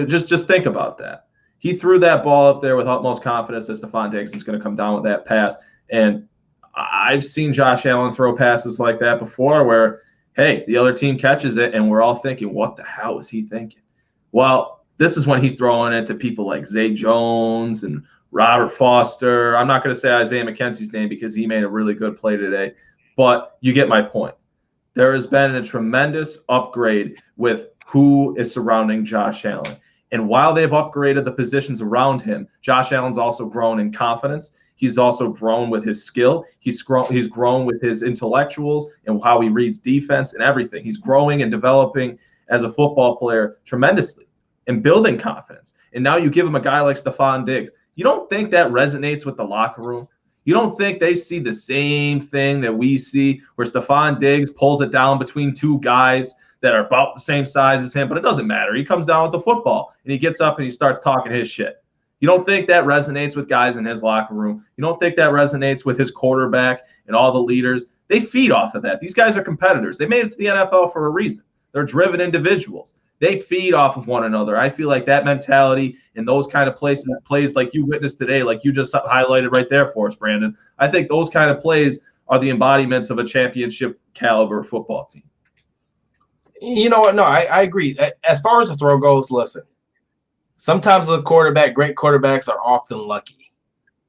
just think about that. He threw that ball up there with utmost confidence that Stephon Diggs is going to come down with that pass. And I've seen Josh Allen throw passes like that before where, hey, the other team catches it, and we're all thinking, what the hell is he thinking? Well, this is when he's throwing it to people like Zay Jones and Robert Foster. I'm not going to say Isaiah McKenzie's name because he made a really good play today, but you get my point. There has been a tremendous upgrade with who is surrounding Josh Allen. And while they've upgraded the positions around him, Josh Allen's also grown in confidence. He's also grown with his skill. He's grown with his intellectuals and how he reads defense and everything. He's growing and developing as a football player tremendously and building confidence. And now you give him a guy like Stephon Diggs. You don't think that resonates with the locker room? You don't think they see the same thing that we see where Stephon Diggs pulls it down between 2 guys that are about the same size as him, but it doesn't matter. He comes down with the football, and he gets up and he starts talking his shit. You don't think that resonates with guys in his locker room? You don't think that resonates with his quarterback and all the leaders? They feed off of that. These guys are competitors. They made it to the NFL for a reason. They're driven individuals. They feed off of one another. I feel like that mentality and those kind of plays like you witnessed today, like you just highlighted right there for us, Brandon, I think those kind of plays are the embodiments of a championship caliber football team. You know what? No, I agree. As far as the throw goes, listen, sometimes great quarterbacks are often lucky.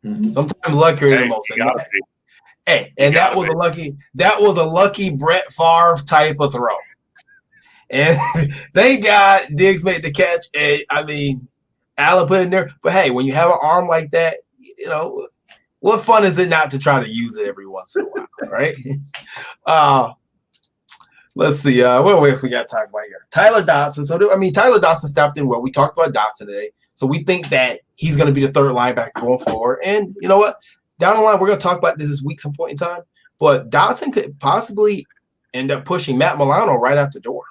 Mm-hmm. Sometimes luckier than most. Hey, and that was a lucky Brett Favre type of throw. And thank God Diggs made the catch. And I mean, Allen put it in there. But hey, when you have an arm like that, what fun is it not to try to use it every once in a while, right? Let's see. What else we got to talk about here? Tyler Dotson. So, Tyler Dotson stepped in well. We talked about Dotson today. So we think that he's going to be the third linebacker going forward. And you know what? Down the line, we're going to talk about this week some point in time. But Dotson could possibly end up pushing Matt Milano right out the door.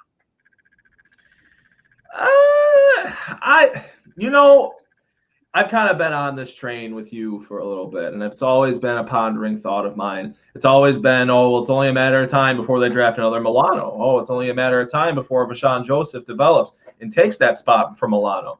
I've kind of been on this train with you for a little bit, and it's always been a pondering thought of mine. It's always been, it's only a matter of time before they draft another Milano. Oh, it's only a matter of time before Bashan Joseph develops and takes that spot from Milano.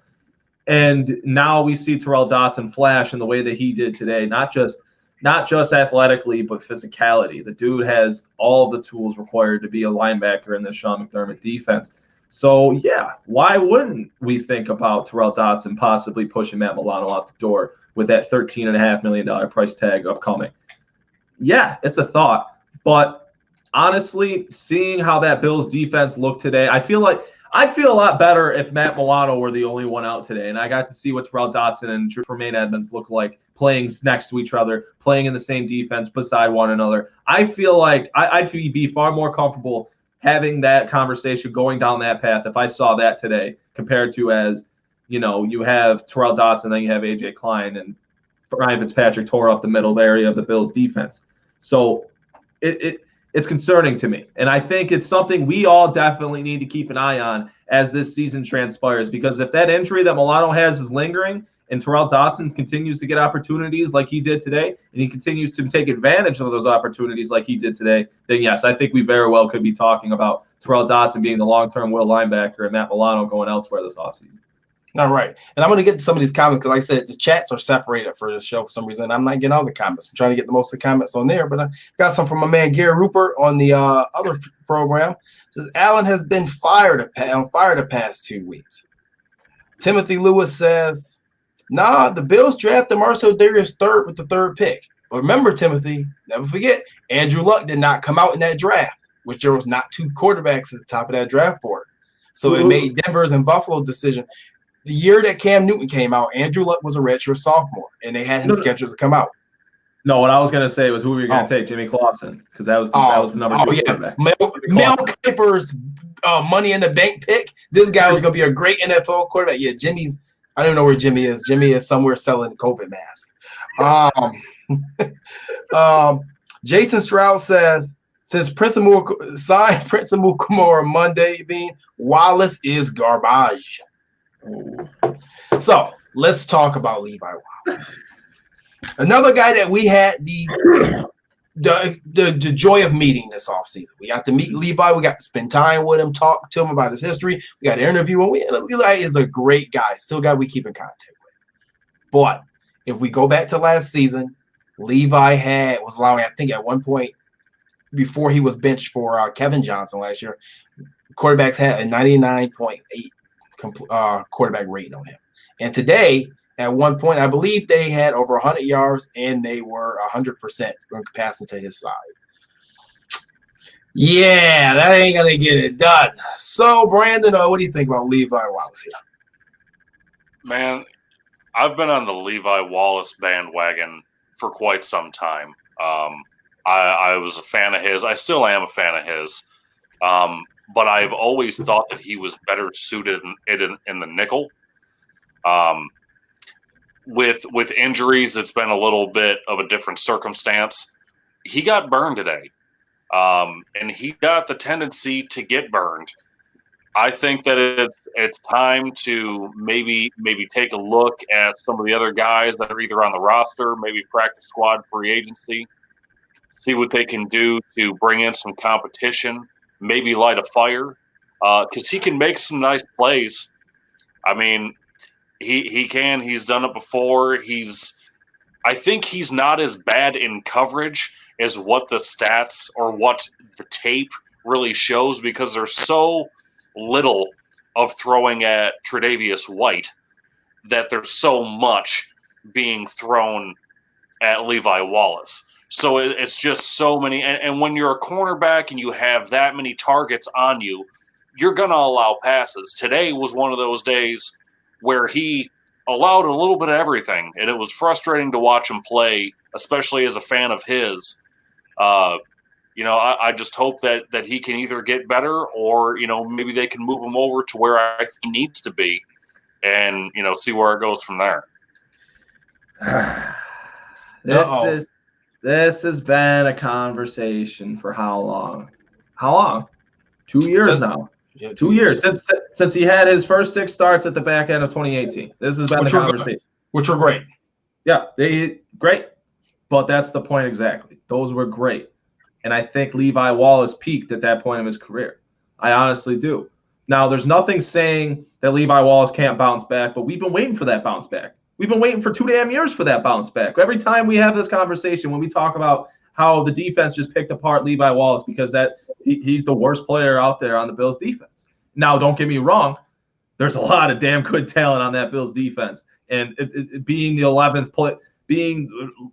And now we see Terrell Dotson flash in the way that he did today, not just athletically, but physicality. The dude has all of the tools required to be a linebacker in this Sean McDermott defense. So, yeah, why wouldn't we think about Terrell Dotson possibly pushing Matt Milano out the door with that $13.5 million price tag upcoming? Yeah, it's a thought. But honestly, seeing how that Bills defense looked today, I feel a lot better if Matt Milano were the only one out today. And I got to see what Terrell Dotson and Tremaine Edmunds look like playing next to each other, playing in the same defense beside one another. I feel like I'd be far more comfortable having that conversation going down that path if I saw that today compared to you have Terrell Dotson, then you have A.J. Klein, and Ryan Fitzpatrick tore up the middle area of the Bills defense. So it's concerning to me. And I think it's something we all definitely need to keep an eye on as this season transpires, because if that injury that Milano has is lingering and Terrell Dotson continues to get opportunities like he did today, and he continues to take advantage of those opportunities like he did today, then yes, I think we very well could be talking about Terrell Dotson being the long-term will linebacker and Matt Milano going elsewhere this offseason. All right. And I'm going to get to some of these comments because, like I said, the chats are separated for the show for some reason. I'm not getting all the comments. I'm trying to get the most of the comments on there, but I got some from my man Gary Rupert on the other program. It says Allen has been on fire the past 2 weeks. Timothy Lewis says, the Bills drafted Marcel Darius third with the third pick. But remember, Timothy, never forget, Andrew Luck did not come out in that draft, which there was not two quarterbacks at the top of that draft board. So it made Denver's and Buffalo's decision. The year that Cam Newton came out, Andrew Luck was a redshirt sophomore, and they had him scheduled to come out. No, what I was going to say was who were you going to take? Jimmy Clausen, because that was the number 2 quarterback. Mel Kiper's Money in the Bank pick. This guy was going to be a great NFL quarterback. Yeah, I don't know where Jimmy is. Jimmy is somewhere selling a COVID mask. Jason Stroud says, since Prince signed Prince Amukamara Monday, Wallace is garbage. So let's talk about Levi Wallace. Another guy that we had the joy of meeting this offseason. We got to meet Levi. We got to spend time with him, talk to him about his history. We got to interview him. Levi is a great guy, still a guy we keep in contact with. But if we go back to last season, Levi was allowing, I think at one point before he was benched for Kevin Johnson last year, quarterbacks had a 99.8 quarterback rating on him. And today, at one point, I believe they had over 100 yards and they were 100% from capacity to his side. Yeah, that ain't going to get it done. So, Brandon, what do you think about Levi Wallace here? Man, I've been on the Levi Wallace bandwagon for quite some time. I was a fan of his. I still am a fan of his. But I've always thought that he was better suited in the nickel. With injuries, it's been a little bit of a different circumstance. He got burned today, and he got the tendency to get burned. I think that it's time to maybe take a look at some of the other guys that are either on the roster, maybe practice squad, free agency, see what they can do to bring in some competition. Maybe light a fire, because he can make some nice plays. I mean, he can. He's done it before. I think he's not as bad in coverage as what the stats or what the tape really shows, because there's so little of throwing at Tre'Davious White that there's so much being thrown at Levi Wallace. So it's just so many. And when you're a cornerback and you have that many targets on you, you're going to allow passes. Today was one of those days where he allowed a little bit of everything, and it was frustrating to watch him play, especially as a fan of his. I just hope that he can either get better or, maybe they can move him over to where I think he needs to be and, see where it goes from there. This has been a conversation for how long? How long? 2 years now. Yeah, 2 years since he had his first 6 starts at the back end of 2018. This has been the conversation. Which were great. Yeah, great. But that's the point exactly. Those were great. And I think Levi Wallace peaked at that point of his career. I honestly do. Now, there's nothing saying that Levi Wallace can't bounce back, but we've been waiting for that bounce back. We've been waiting for 2 damn years for that bounce back. Every time we have this conversation, when we talk about how the defense just picked apart Levi Wallace because he's the worst player out there on the Bills defense. Now, don't get me wrong. There's a lot of damn good talent on that Bills defense. And it being the 11th play, being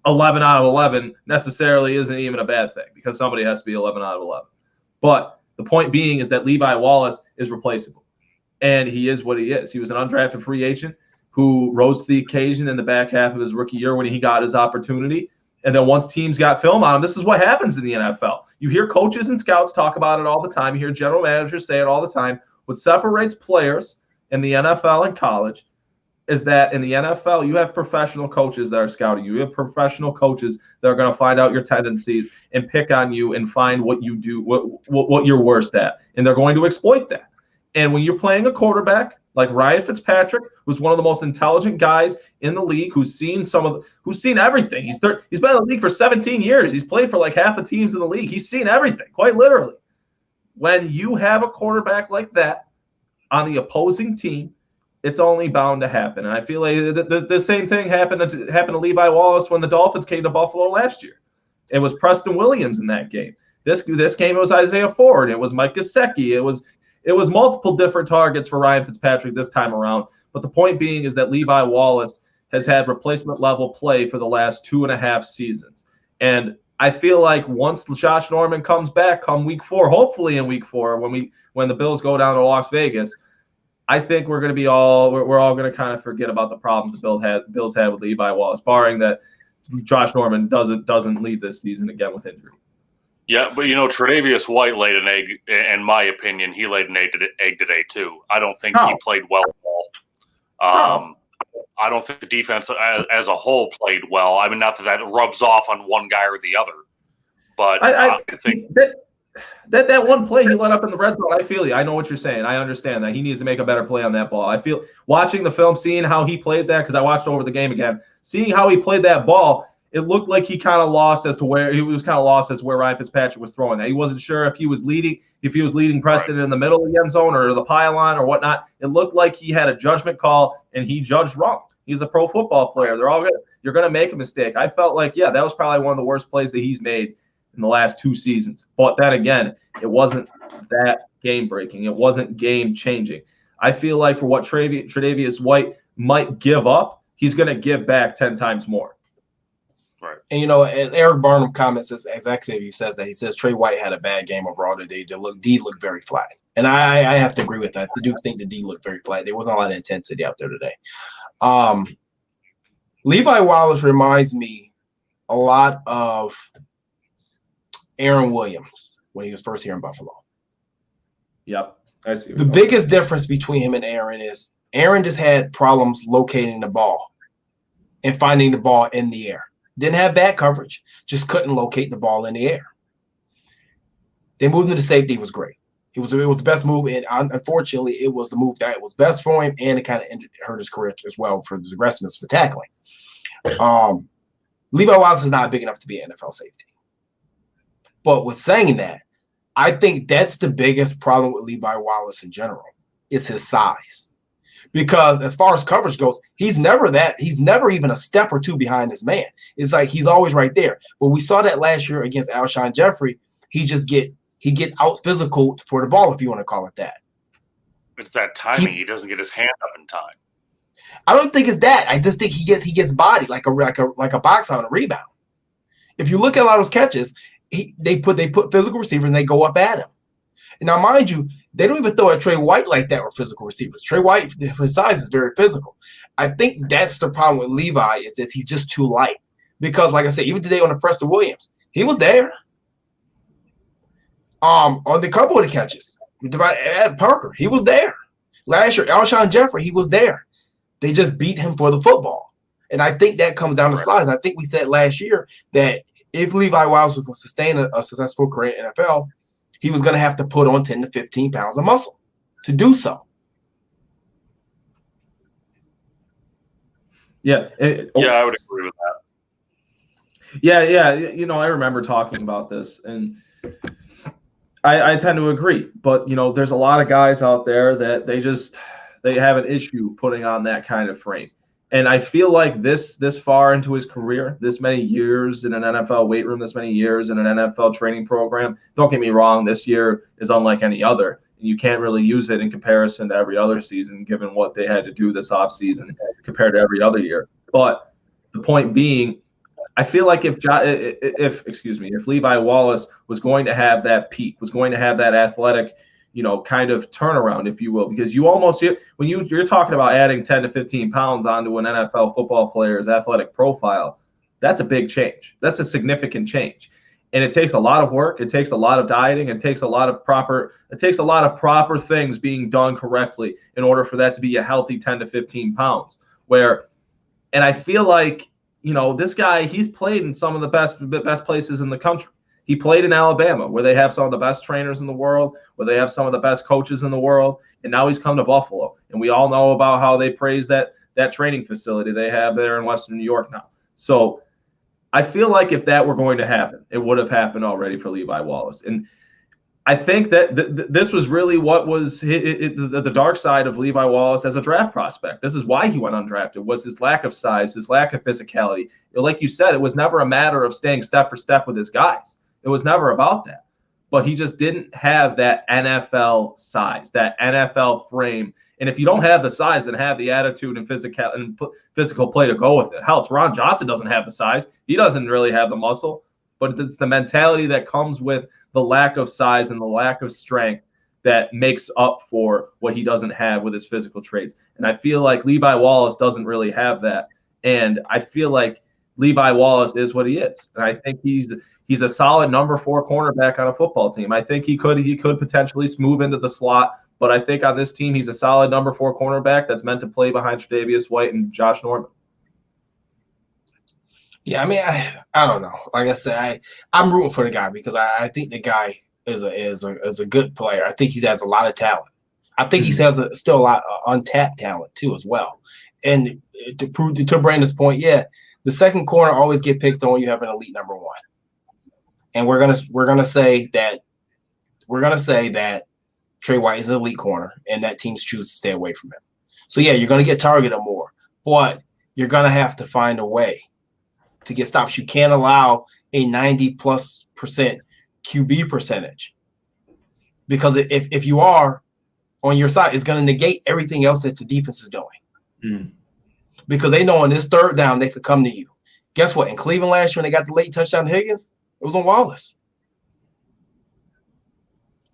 11 out of 11 necessarily isn't even a bad thing because somebody has to be 11 out of 11. But the point being is that Levi Wallace is replaceable. And he is what he is. He was an undrafted free agent who rose to the occasion in the back half of his rookie year when he got his opportunity. And then once teams got film on him, this is what happens in the NFL. You hear coaches and scouts talk about it all the time. You hear general managers say it all the time. What separates players in the NFL and college is that in the NFL, you have professional coaches that are scouting you. You have professional coaches that are going to find out your tendencies and pick on you and find what you do, what you're worst at. And they're going to exploit that. And when you're playing a quarterback like Ryan Fitzpatrick, who's one of the most intelligent guys in the league, who's seen everything. He's been in the league for 17 years. He's played for like half the teams in the league. He's seen everything, quite literally. When you have a quarterback like that on the opposing team, it's only bound to happen. And I feel like the same thing happened to Levi Wallace when the Dolphins came to Buffalo last year. It was Preston Williams in that game. This game, it was Isaiah Ford. It was Mike Gesicki. It was multiple different targets for Ryan Fitzpatrick this time around. But the point being is that Levi Wallace has had replacement level play for the last 2.5 seasons. And I feel like once Josh Norman comes back come week 4, hopefully in week 4, when the Bills go down to Las Vegas, I think we're all going to kind of forget about the problems the Bills had with Levi Wallace, barring that Josh Norman doesn't lead this season again with injury. Yeah, but Tre'Davious White laid an egg. In my opinion, he laid an egg today too. I don't think he played well at all. I don't think the defense as a whole played well. I mean, not that rubs off on one guy or the other, but I think that one play he let up in the red zone. I feel you. I know what you're saying. I understand that he needs to make a better play on that ball. I feel watching the film, seeing how he played that, because I watched over the game again, seeing how he played that ball. It looked like he kind of lost as to where Ryan Fitzpatrick was throwing that. He wasn't sure if he was leading Preston in the middle of the end zone or the pylon or whatnot. It looked like he had a judgment call and he judged wrong. He's a pro football player. You're going to make a mistake. I felt like, that was probably one of the worst plays that he's made in the last 2 seasons. But then again, it wasn't that game breaking. It wasn't game changing. I feel like for what Tre'Davious White might give up, he's going to give back 10 times more. Right. And, and Eric Barnum comments exactly as he says that. He says Trey White had a bad game overall today. D looked very flat. And I have to agree with that. I do think the D looked very flat. There wasn't a lot of intensity out there today. Levi Wallace reminds me a lot of Aaron Williams when he was first here in Buffalo. Yep. I see. The biggest difference between him and Aaron is Aaron just had problems locating the ball and finding the ball in the air. Didn't have bad coverage, just couldn't locate the ball in the air. They moved him to safety. It was great. It was the best move, and unfortunately, it was the move that was best for him, and it kind of hurt his career as well for the aggressiveness for tackling. Levi Wallace is not big enough to be an NFL safety. But with saying that, I think that's the biggest problem with Levi Wallace in general is his size. Because as far as coverage goes, he's never even a step or two behind this man. It's like he's always right there. But we saw that last year against Alshon Jeffrey. He get out physical for the ball, if you want to call it that. It's that timing. He doesn't get his hand up in time. I don't think it's that. I just think he gets bodied like a boxer on a rebound. If you look at a lot of those catches, they put physical receivers and they go up at him. And now, mind you, They don't even throw at Trey White like that with physical receivers. Trey White, for his size, is very physical. I think that's the problem with Levi is that he's just too light. Because, like I said, even today on the Preston Williams, he was there. On the couple of the catches, Ed Parker, he was there. Last year, Alshon Jeffrey, he was there. They just beat him for the football. And I think that comes down to size. I think we said last year that if Levi Wallace was going to sustain a successful career in NFL, he was going to have to put on 10 to 15 pounds of muscle to do so. Yeah. I would agree with that. Yeah. You know, I remember talking about this, and I tend to agree. But, you know, there's a lot of guys out there that they have an issue putting on that kind of frame. And I feel like this far into his career, this many years in an NFL weight room, this many years in an NFL training program, don't get me wrong, this year is unlike any other. You can't really use it in comparison to every other season, given what they had to do this offseason compared to every other year. But the point being, I feel like if Levi Wallace was going to have that peak, was going to have that athletic, you know, kind of turnaround, if you will, because you almost, when you're talking about adding 10 to 15 pounds onto an NFL football player's athletic profile, that's a big change. That's a significant change. And it takes a lot of work. It takes a lot of dieting. It takes a lot of proper things being done correctly in order for that to be a healthy 10 to 15 pounds. And I feel like, you know, this guy, he's played in some of the best places in the country. He played in Alabama, where they have some of the best trainers in the world, where they have some of the best coaches in the world, and now he's come to Buffalo. And we all know about how they praise that training facility they have there in Western New York now. So I feel like if that were going to happen, it would have happened already for Levi Wallace. And I think that this was really what was the dark side of Levi Wallace as a draft prospect. This is why he went undrafted, was his lack of size, his lack of physicality. Like you said, it was never a matter of staying step for step with his guys. It was never about that. But he just didn't have that NFL size, that NFL frame. And if you don't have the size, then have the attitude and physical play to go with it. Hell, Teron Johnson doesn't have the size. He doesn't really have the muscle. But it's the mentality that comes with the lack of size and the lack of strength that makes up for what he doesn't have with his physical traits. And I feel like Levi Wallace doesn't really have that. And I feel like Levi Wallace is what he is. And I think he's a solid number 4 cornerback on a football team. I think he could potentially move into the slot, but I think on this team he's a solid number 4 cornerback that's meant to play behind Tre'Davious White and Josh Norman. Yeah, I mean, I don't know. Like I said, I'm rooting for the guy because I think the guy is a good player. I think he has a lot of talent. I think he has still a lot of untapped talent too as well. And to Brandon's point, yeah, the second corner always get picked on when you have an elite number 1. And we're gonna say that Trey White is an elite corner, and that teams choose to stay away from him. So yeah, you're gonna get targeted more, but you're gonna have to find a way to get stops. You can't allow a 90+% QB percentage, because if you are on your side, it's gonna negate everything else that the defense is doing. Because they know on this third down they could come to you. Guess what? In Cleveland last year when they got the late touchdown to Higgins, it was on Wallace.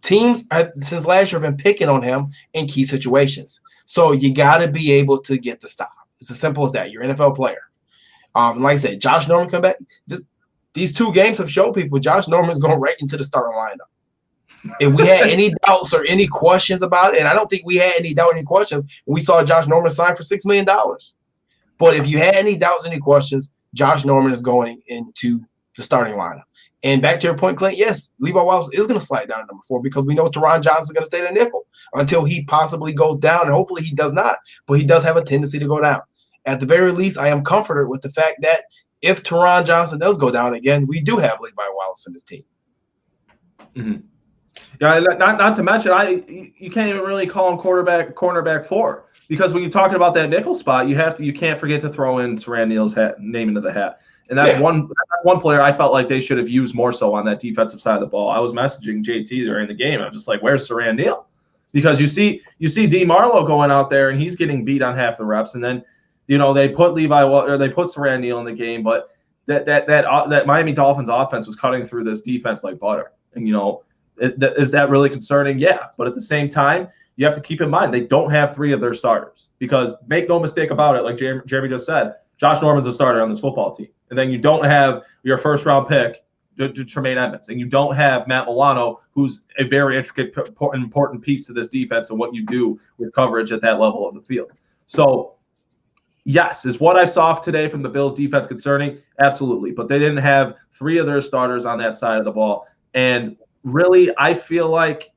Teams since last year have been picking on him in key situations. So you got to be able to get the stop. It's as simple as that. You're an NFL player. Like I said, Josh Norman come back. These 2 games have shown people Josh Norman's going right into the starting lineup. If we had any doubts or any questions about it, and I don't think we had any doubt or any questions, we saw Josh Norman sign for $6 million. But if you had any doubts, any questions, Josh Norman is going into the starting lineup. And back to your point, Clint, yes, Levi Wallace is going to slide down to number 4 because we know Teron Johnson is going to stay the nickel until he possibly goes down, and hopefully he does not. But he does have a tendency to go down. At the very least, I am comforted with the fact that if Teron Johnson does go down again, we do have Levi Wallace in this team. Mm-hmm. Yeah, not to mention, you can't even really call him cornerback 4 because when you're talking about that nickel spot, you can't forget to throw in Siran Neal's name into the hat. And that's one player I felt like they should have used more so on that defensive side of the ball. I was messaging JT during the game. I'm just like, where's Siran Neal? Because you see D. Marlowe going out there and he's getting beat on half the reps, and then they put Siran Neal in the game, but that Miami Dolphins offense was cutting through this defense like butter. And Is that really concerning? Yeah. But at the same time, you have to keep in mind they don't have 3 of their starters, because make no mistake about it, like Jeremy just said, Josh Norman's a starter on this football team. And then you don't have your first-round pick, Tremaine Edmunds, and you don't have Matt Milano, who's a very intricate, important piece to this defense and what you do with coverage at that level of the field. So, yes, is what I saw today from the Bills defense concerning? Absolutely. But they didn't have 3 of their starters on that side of the ball. And really, I feel like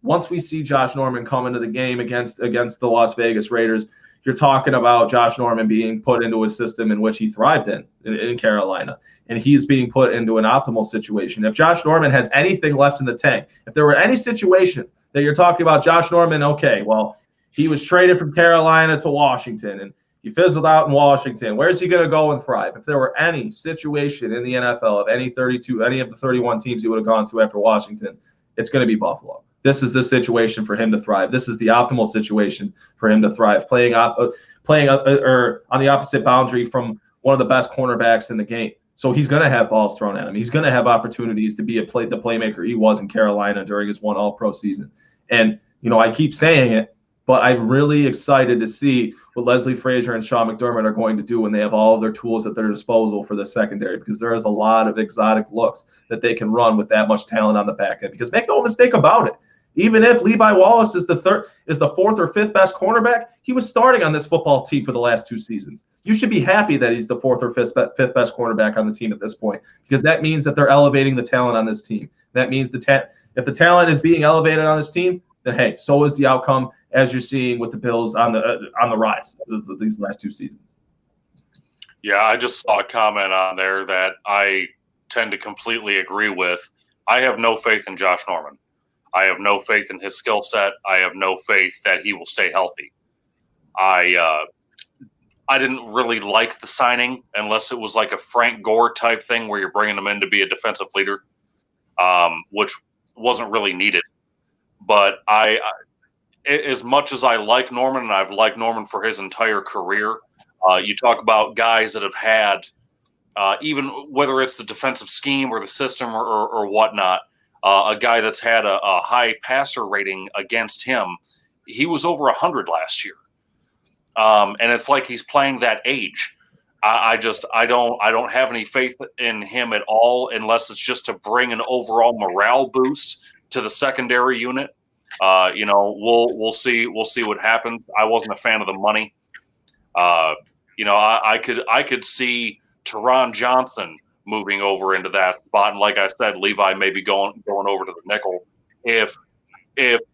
once we see Josh Norman come into the game against the Las Vegas Raiders, you're talking about Josh Norman being put into a system in which he thrived in Carolina, and he's being put into an optimal situation. If Josh Norman has anything left in the tank, if there were any situation that you're talking about Josh Norman, okay, well, he was traded from Carolina to Washington, and he fizzled out in Washington. Where's he going to go and thrive? If there were any situation in the NFL of any of the 31 teams he would have gone to after Washington, it's going to be Buffalo. This is the situation for him to thrive. This is the optimal situation for him to thrive, playing on the opposite boundary from one of the best cornerbacks in the game. So he's going to have balls thrown at him. He's going to have opportunities to be the playmaker he was in Carolina during his one All-Pro season. And, I keep saying it, but I'm really excited to see what Leslie Frazier and Sean McDermott are going to do when they have all of their tools at their disposal for the secondary, because there is a lot of exotic looks that they can run with that much talent on the back end. Because make no mistake about it, even if Levi Wallace is the 4th or 5th best cornerback, he was starting on this football team for the last 2 seasons. You should be happy that he's the 4th or 5th best cornerback on the team at this point, because that means that they're elevating the talent on this team. That means if the talent is being elevated on this team, then hey, so is the outcome, as you're seeing with the Bills on the rise these last 2 seasons. Yeah, I just saw a comment on there that I tend to completely agree with. I have no faith in Josh Norman. I have no faith in his skill set. I have no faith that he will stay healthy. I didn't really like the signing unless it was like a Frank Gore type thing where you're bringing him in to be a defensive leader, which wasn't really needed. But as much as I like Norman, and I've liked Norman for his entire career, you talk about guys that have had, even whether it's the defensive scheme or the system or whatnot, a guy that's had a high passer rating against him. He was over 100 last year. And it's like he's playing that age. I don't have any faith in him at all, unless it's just to bring an overall morale boost to the secondary unit. We'll see what happens. I wasn't a fan of the money. I could see Teron Johnson moving over into that spot, and like I said, Levi maybe going over to the nickel. If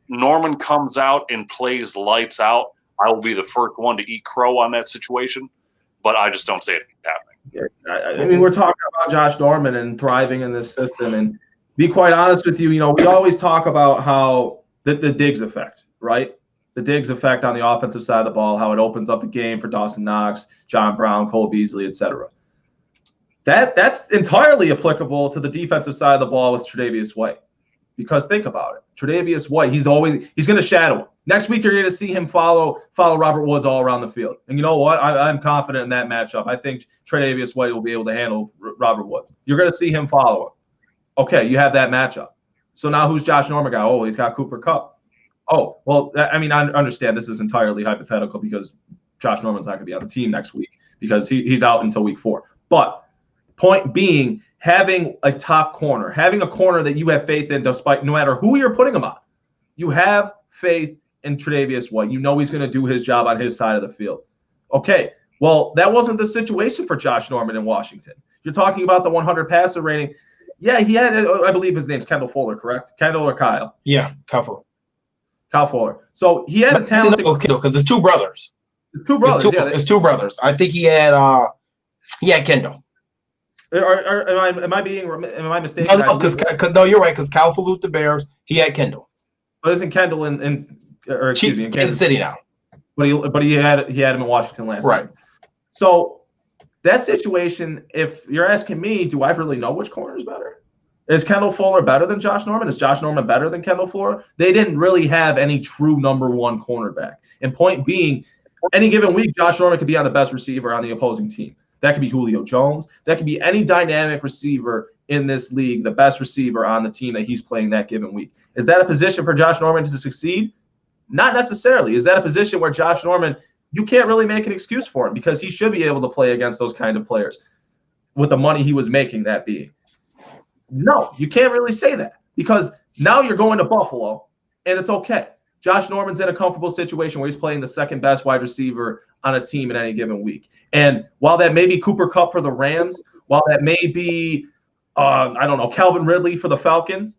Norman comes out and plays lights out, I will be the first one to eat crow on that situation, but I just don't see it happening. I mean, we're talking about Josh Norman and thriving in this system, and be quite honest with you, we always talk about how the Diggs effect, right? The Diggs effect on the offensive side of the ball, how it opens up the game for Dawson Knox, John Brown, Cole Beasley, etc. That's entirely applicable to the defensive side of the ball with Tre'Davious White. Because think about it. Tre'Davious White, he's going to shadow him. Next week, you're going to see him follow Robert Woods all around the field. And you know what? I'm confident in that matchup. I think Tre'Davious White will be able to handle Robert Woods. You're going to see him follow him. Okay, you have that matchup. So now who's Josh Norman got? Oh, he's got Cooper Kupp. Oh, well, I mean, I understand this is entirely hypothetical because Josh Norman's not going to be on the team next week because he's out until week 4. But point being, having a top corner, having a corner that you have faith in despite no matter who you're putting him on, you have faith in Tre'Davious White. You know he's going to do his job on his side of the field. Okay, well, that wasn't the situation for Josh Norman in Washington. You're talking about the 100 passer rating. Yeah, he had, I believe his name's Kendall Fuller, correct? Kendall or Kyle? Yeah, Kyle Fuller. Kyle Fuller. So he had a talented because it's 2 brothers. It's 2 brothers. I think he had Kendall. Am I mistaken? No, you're right. Because Kyle Fuller with the Bears, he had Kendall. But isn't Kendall in Kansas City now? But he had him in Washington last season. So that situation, if you're asking me, do I really know which corner is better? Is Kendall Fuller better than Josh Norman? Is Josh Norman better than Kendall Fuller? They didn't really have any true number 1 cornerback. And point being, any given week, Josh Norman could be on the best receiver on the opposing team. That could be Julio Jones. That could be any dynamic receiver in this league, the best receiver on the team that he's playing that given week. Is that a position for Josh Norman to succeed? Not necessarily. Is that a position where Josh Norman, you can't really make an excuse for him because he should be able to play against those kind of players with the money he was making that being? No, you can't really say that because now you're going to Buffalo and it's okay. Josh Norman's in a comfortable situation where he's playing the second best wide receiver on a team in any given week. And while that may be Cooper Kupp for the Rams, while that may be, Calvin Ridley for the Falcons,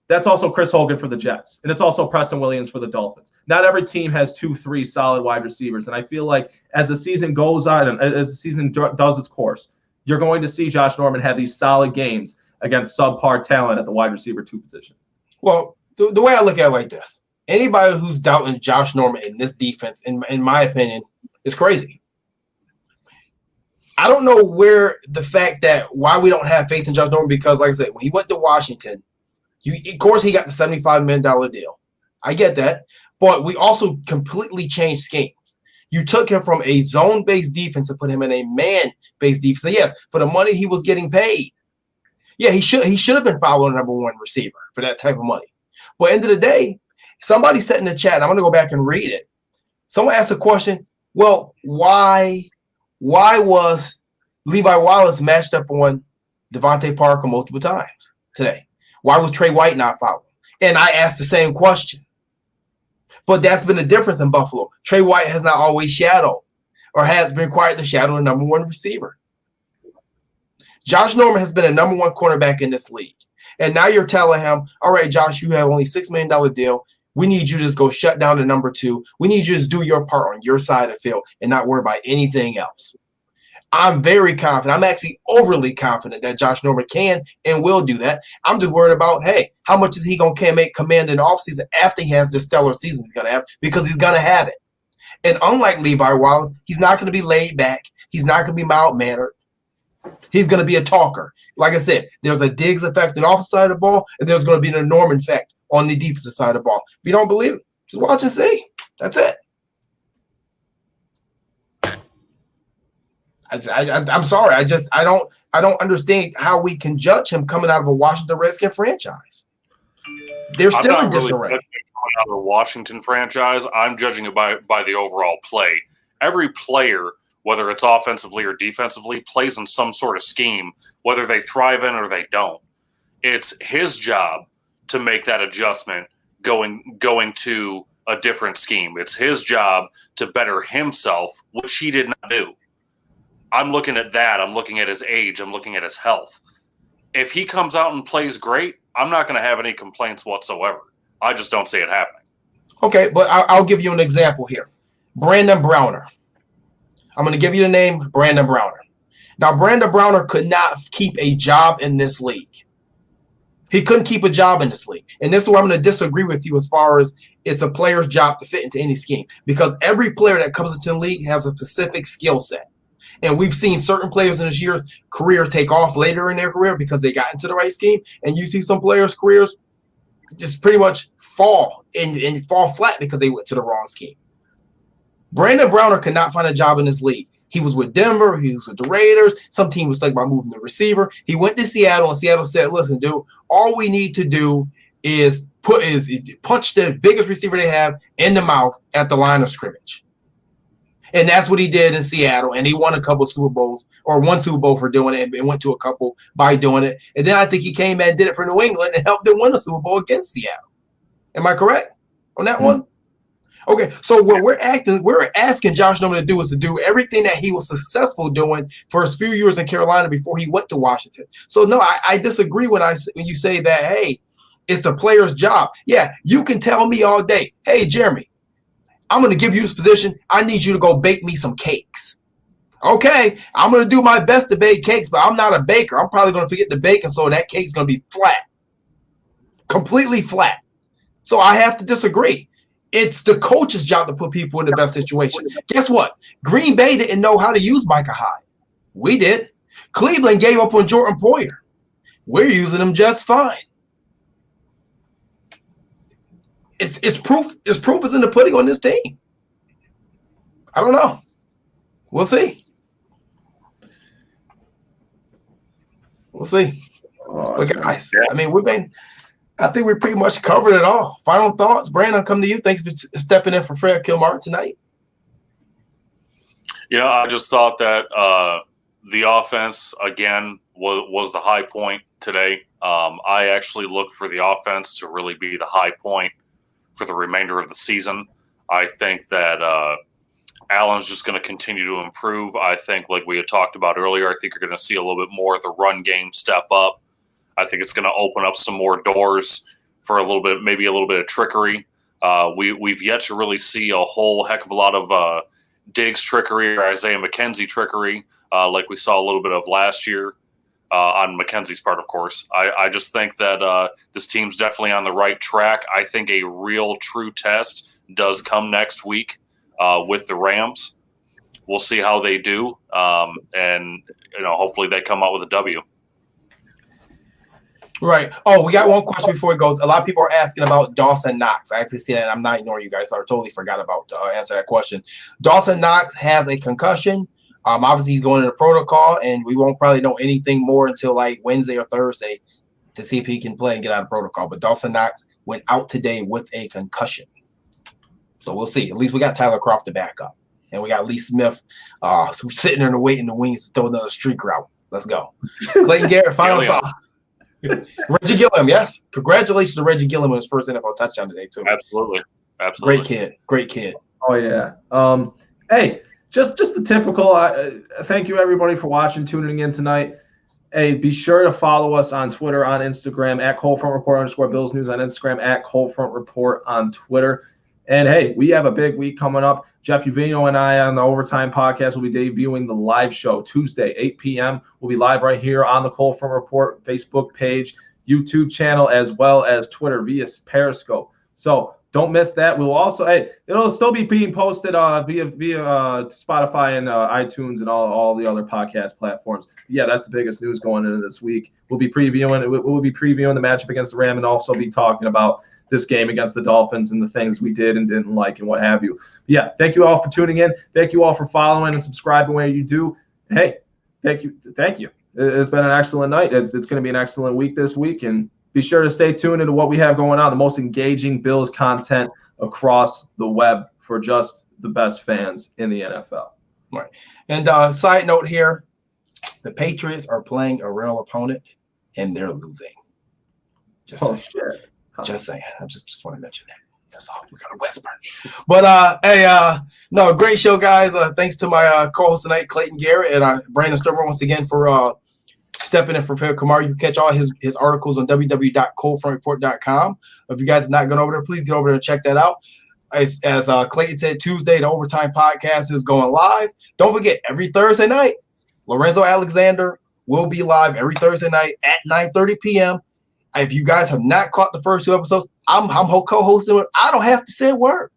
that's also Chris Hogan for the Jets. And it's also Preston Williams for the Dolphins. Not every team has 2-3 solid wide receivers. And I feel like as the season goes on and as the season does its course, you're going to see Josh Norman have these solid games against subpar talent at the wide receiver 2 position. Well, the way I look at it like this, anybody who's doubting Josh Norman in this defense, in my opinion, is crazy. I don't know where the fact that why we don't have faith in Josh Norman, because like I said, when he went to Washington, of course he got the $75 million deal. I get that. But we also completely changed schemes. You took him from a zone-based defense and put him in a man-based defense. So yes, for the money he was getting paid, yeah, he should have been following number 1 receiver for that type of money. But end of the day, somebody said in the chat, and I'm going to go back and read it. Someone asked a question, well, why was Levi Wallace matched up on Devontae Parker multiple times today? Why was Trey White not following? And I asked the same question. But that's been the difference in Buffalo. Trey White has not always shadowed or has been required to shadow the number 1 receiver. Josh Norman has been a number 1 cornerback in this league. And now you're telling him, all right, Josh, you have only $6 million deal. We need you to just go shut down the number 2. We need you to just do your part on your side of the field and not worry about anything else. I'm very confident. I'm actually overly confident that Josh Norman can and will do that. I'm just worried about, hey, how much is he going to command in the offseason after he has the stellar season he's going to have, because he's going to have it. And unlike Levi Wallace, he's not going to be laid back. He's not going to be mild-mannered. He's going to be a talker. Like I said, there's a Diggs effect on the offensive side of the ball, and there's going to be an Norman effect on the defensive side of the ball. If you don't believe it, just watch and see. That's it. I'm sorry. I don't understand how we can judge him coming out of a Washington Redskin franchise. They're still in disarray. Coming out of a Washington franchise, I'm judging it by the overall play. Every player, whether it's offensively or defensively, plays in some sort of scheme, whether they thrive in or they don't. It's his job to make that adjustment going to a different scheme. It's his job to better himself, which he did not do. I'm looking at that. I'm looking at his age. I'm looking at his health. If he comes out and plays great, I'm not going to have any complaints whatsoever. I just don't see it happening. Okay, but I'll give you an example here. Brandon Browner. I'm going to give you the name Brandon Browner. Now, Brandon Browner could not keep a job in this league. He couldn't keep a job in this league. And this is where I'm going to disagree with you as far as it's a player's job to fit into any scheme, because every player that comes into the league has a specific skill set. And we've seen certain players in this year's career take off later in their career because they got into the right scheme. And you see some players' careers just pretty much fall and fall flat because they went to the wrong scheme. Brandon Browner could not find a job in this league. He was with Denver. He was with the Raiders. Some team was thinking about moving the receiver. He went to Seattle, and Seattle said, listen, dude, all we need to do is punch the biggest receiver they have in the mouth at the line of scrimmage. And that's what he did in Seattle. And he won a couple of Super Bowls, or one Super Bowl for doing it, and went to a couple by doing it. And then I think he came and did it for New England and helped them win the Super Bowl against Seattle. Am I correct on that one? Okay, so what we're asking Josh Norman to do is to do everything that he was successful doing for his few years in Carolina before he went to Washington. So no, I disagree when you say that, hey, it's the player's job. Yeah, you can tell me all day, hey, Jeremy, I'm going to give you this position. I need you to go bake me some cakes. Okay, I'm going to do my best to bake cakes, but I'm not a baker. I'm probably going to forget the bacon, so that cake's going to be flat, completely flat. So I have to disagree. It's the coach's job to put people in the best situation. Guess what? Green Bay didn't know how to use Micah Hyde. We did. Cleveland gave up on Jordan Poyer. We're using him just fine. It's proof. It's proof is in the pudding on this team. I don't know. We'll see. We'll see. But guys, I mean, I think we pretty much covered it all. Final thoughts, Brandon, I'll come to you. Thanks for stepping in for Fred Kilmartin tonight. I just thought that the offense, again, was the high point today. I actually look for the offense to really be the high point for the remainder of the season. I think that Allen's just going to continue to improve. I think, like we had talked about earlier, I think you're going to see a little bit more of the run game step up. I think it's going to open up some more doors for maybe a little bit of trickery. We've yet to really see a whole heck of a lot of Diggs trickery or Isaiah McKenzie trickery, like we saw a little bit of last year on McKenzie's part, of course. I just think that this team's definitely on the right track. I think a real true test does come next week with the Rams. We'll see how they do, and hopefully they come out with a W. Right. Oh, we got one question before it goes. A lot of people are asking about Dawson Knox. I actually see that, and I'm not ignoring you guys. So I totally forgot about to answer that question. Dawson Knox has a concussion. Obviously, he's going into protocol, and we won't probably know anything more until like Wednesday or Thursday to see if he can play and get out of protocol. But Dawson Knox went out today with a concussion. So we'll see. At least we got Tyler Kroft to back up. And we got Lee Smith sitting there and waiting in the wings to throw another streak route. Let's go. Clayton Garrett, final thoughts. Reggie Gilliam, yes. Congratulations to Reggie Gilliam on his first NFL touchdown today, too. Absolutely. Great kid. Oh, yeah. Hey, just the typical. Thank you, everybody, for watching, tuning in tonight. Hey, be sure to follow us on Twitter, on Instagram, at Coldfront Report _ Bills News on Instagram, at Coldfront Report on Twitter. And, hey, we have a big week coming up. Jeff Uvino and I on the Overtime Podcast will be debuting the live show Tuesday, 8 p.m. We'll be live right here on the Coldfront Report Facebook page, YouTube channel, as well as Twitter via Periscope. So don't miss that. We'll also, it'll still be being posted via Spotify and iTunes and all the other podcast platforms. Yeah, that's the biggest news going into this week. We'll be previewing the matchup against the Rams and also be talking about this game against the Dolphins and the things we did and didn't like and what have you. Yeah, thank you all for tuning in. Thank you all for following and subscribing where you do. Hey, thank you. It's been an excellent night. It's going to be an excellent week this week, and be sure to stay tuned into what we have going on, the most engaging Bills content across the web for just the best fans in the NFL. Right. And side note here, the Patriots are playing a real opponent, and they're losing. Just saying. I just want to mention that. That's all. We got to whisper. But great show, guys. Thanks to my co-host tonight, Clayton Garrett, and Brandon Sturmer once again for stepping in for Fred Kamar. You can catch all his articles on www.coldfrontreport.com. If you guys have not gone over there, please get over there and check that out. As Clayton said, Tuesday, the Overtime Podcast is going live. Don't forget, every Thursday night, Lorenzo Alexander will be live every Thursday night at 9:30 p.m. If you guys have not caught the first two episodes, I'm co-hosting it. I don't have to say a word.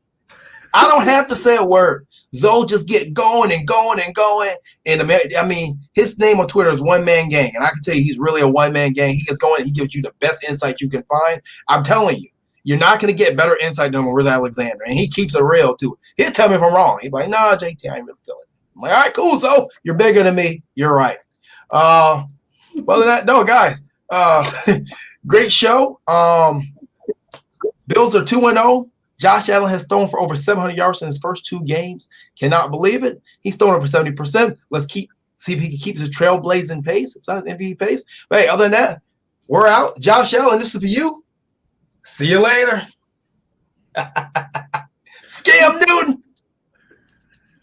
Zoe just get going and going and going. And I mean, his name on Twitter is One Man Gang. And I can tell you, he's really a one-man gang. He gets going. He gives you the best insight you can find. I'm telling you, you're not going to get better insight than Lorenzo Alexander. And he keeps it real, too. He'll tell me if I'm wrong. He's like, nah, JT, I ain't really feeling it. I'm like, all right, cool, Zoe. You're bigger than me. You're right. Other than that, no, guys. Great show. Bills are 2-0. Josh Allen has thrown for over 700 yards in his first two games. Cannot believe it. He's thrown over 70%. Let's see if he can keep his trailblazing pace. It's not MVP pace. But hey, other than that, we're out. Josh Allen, this is for you. See you later. Scam Newton.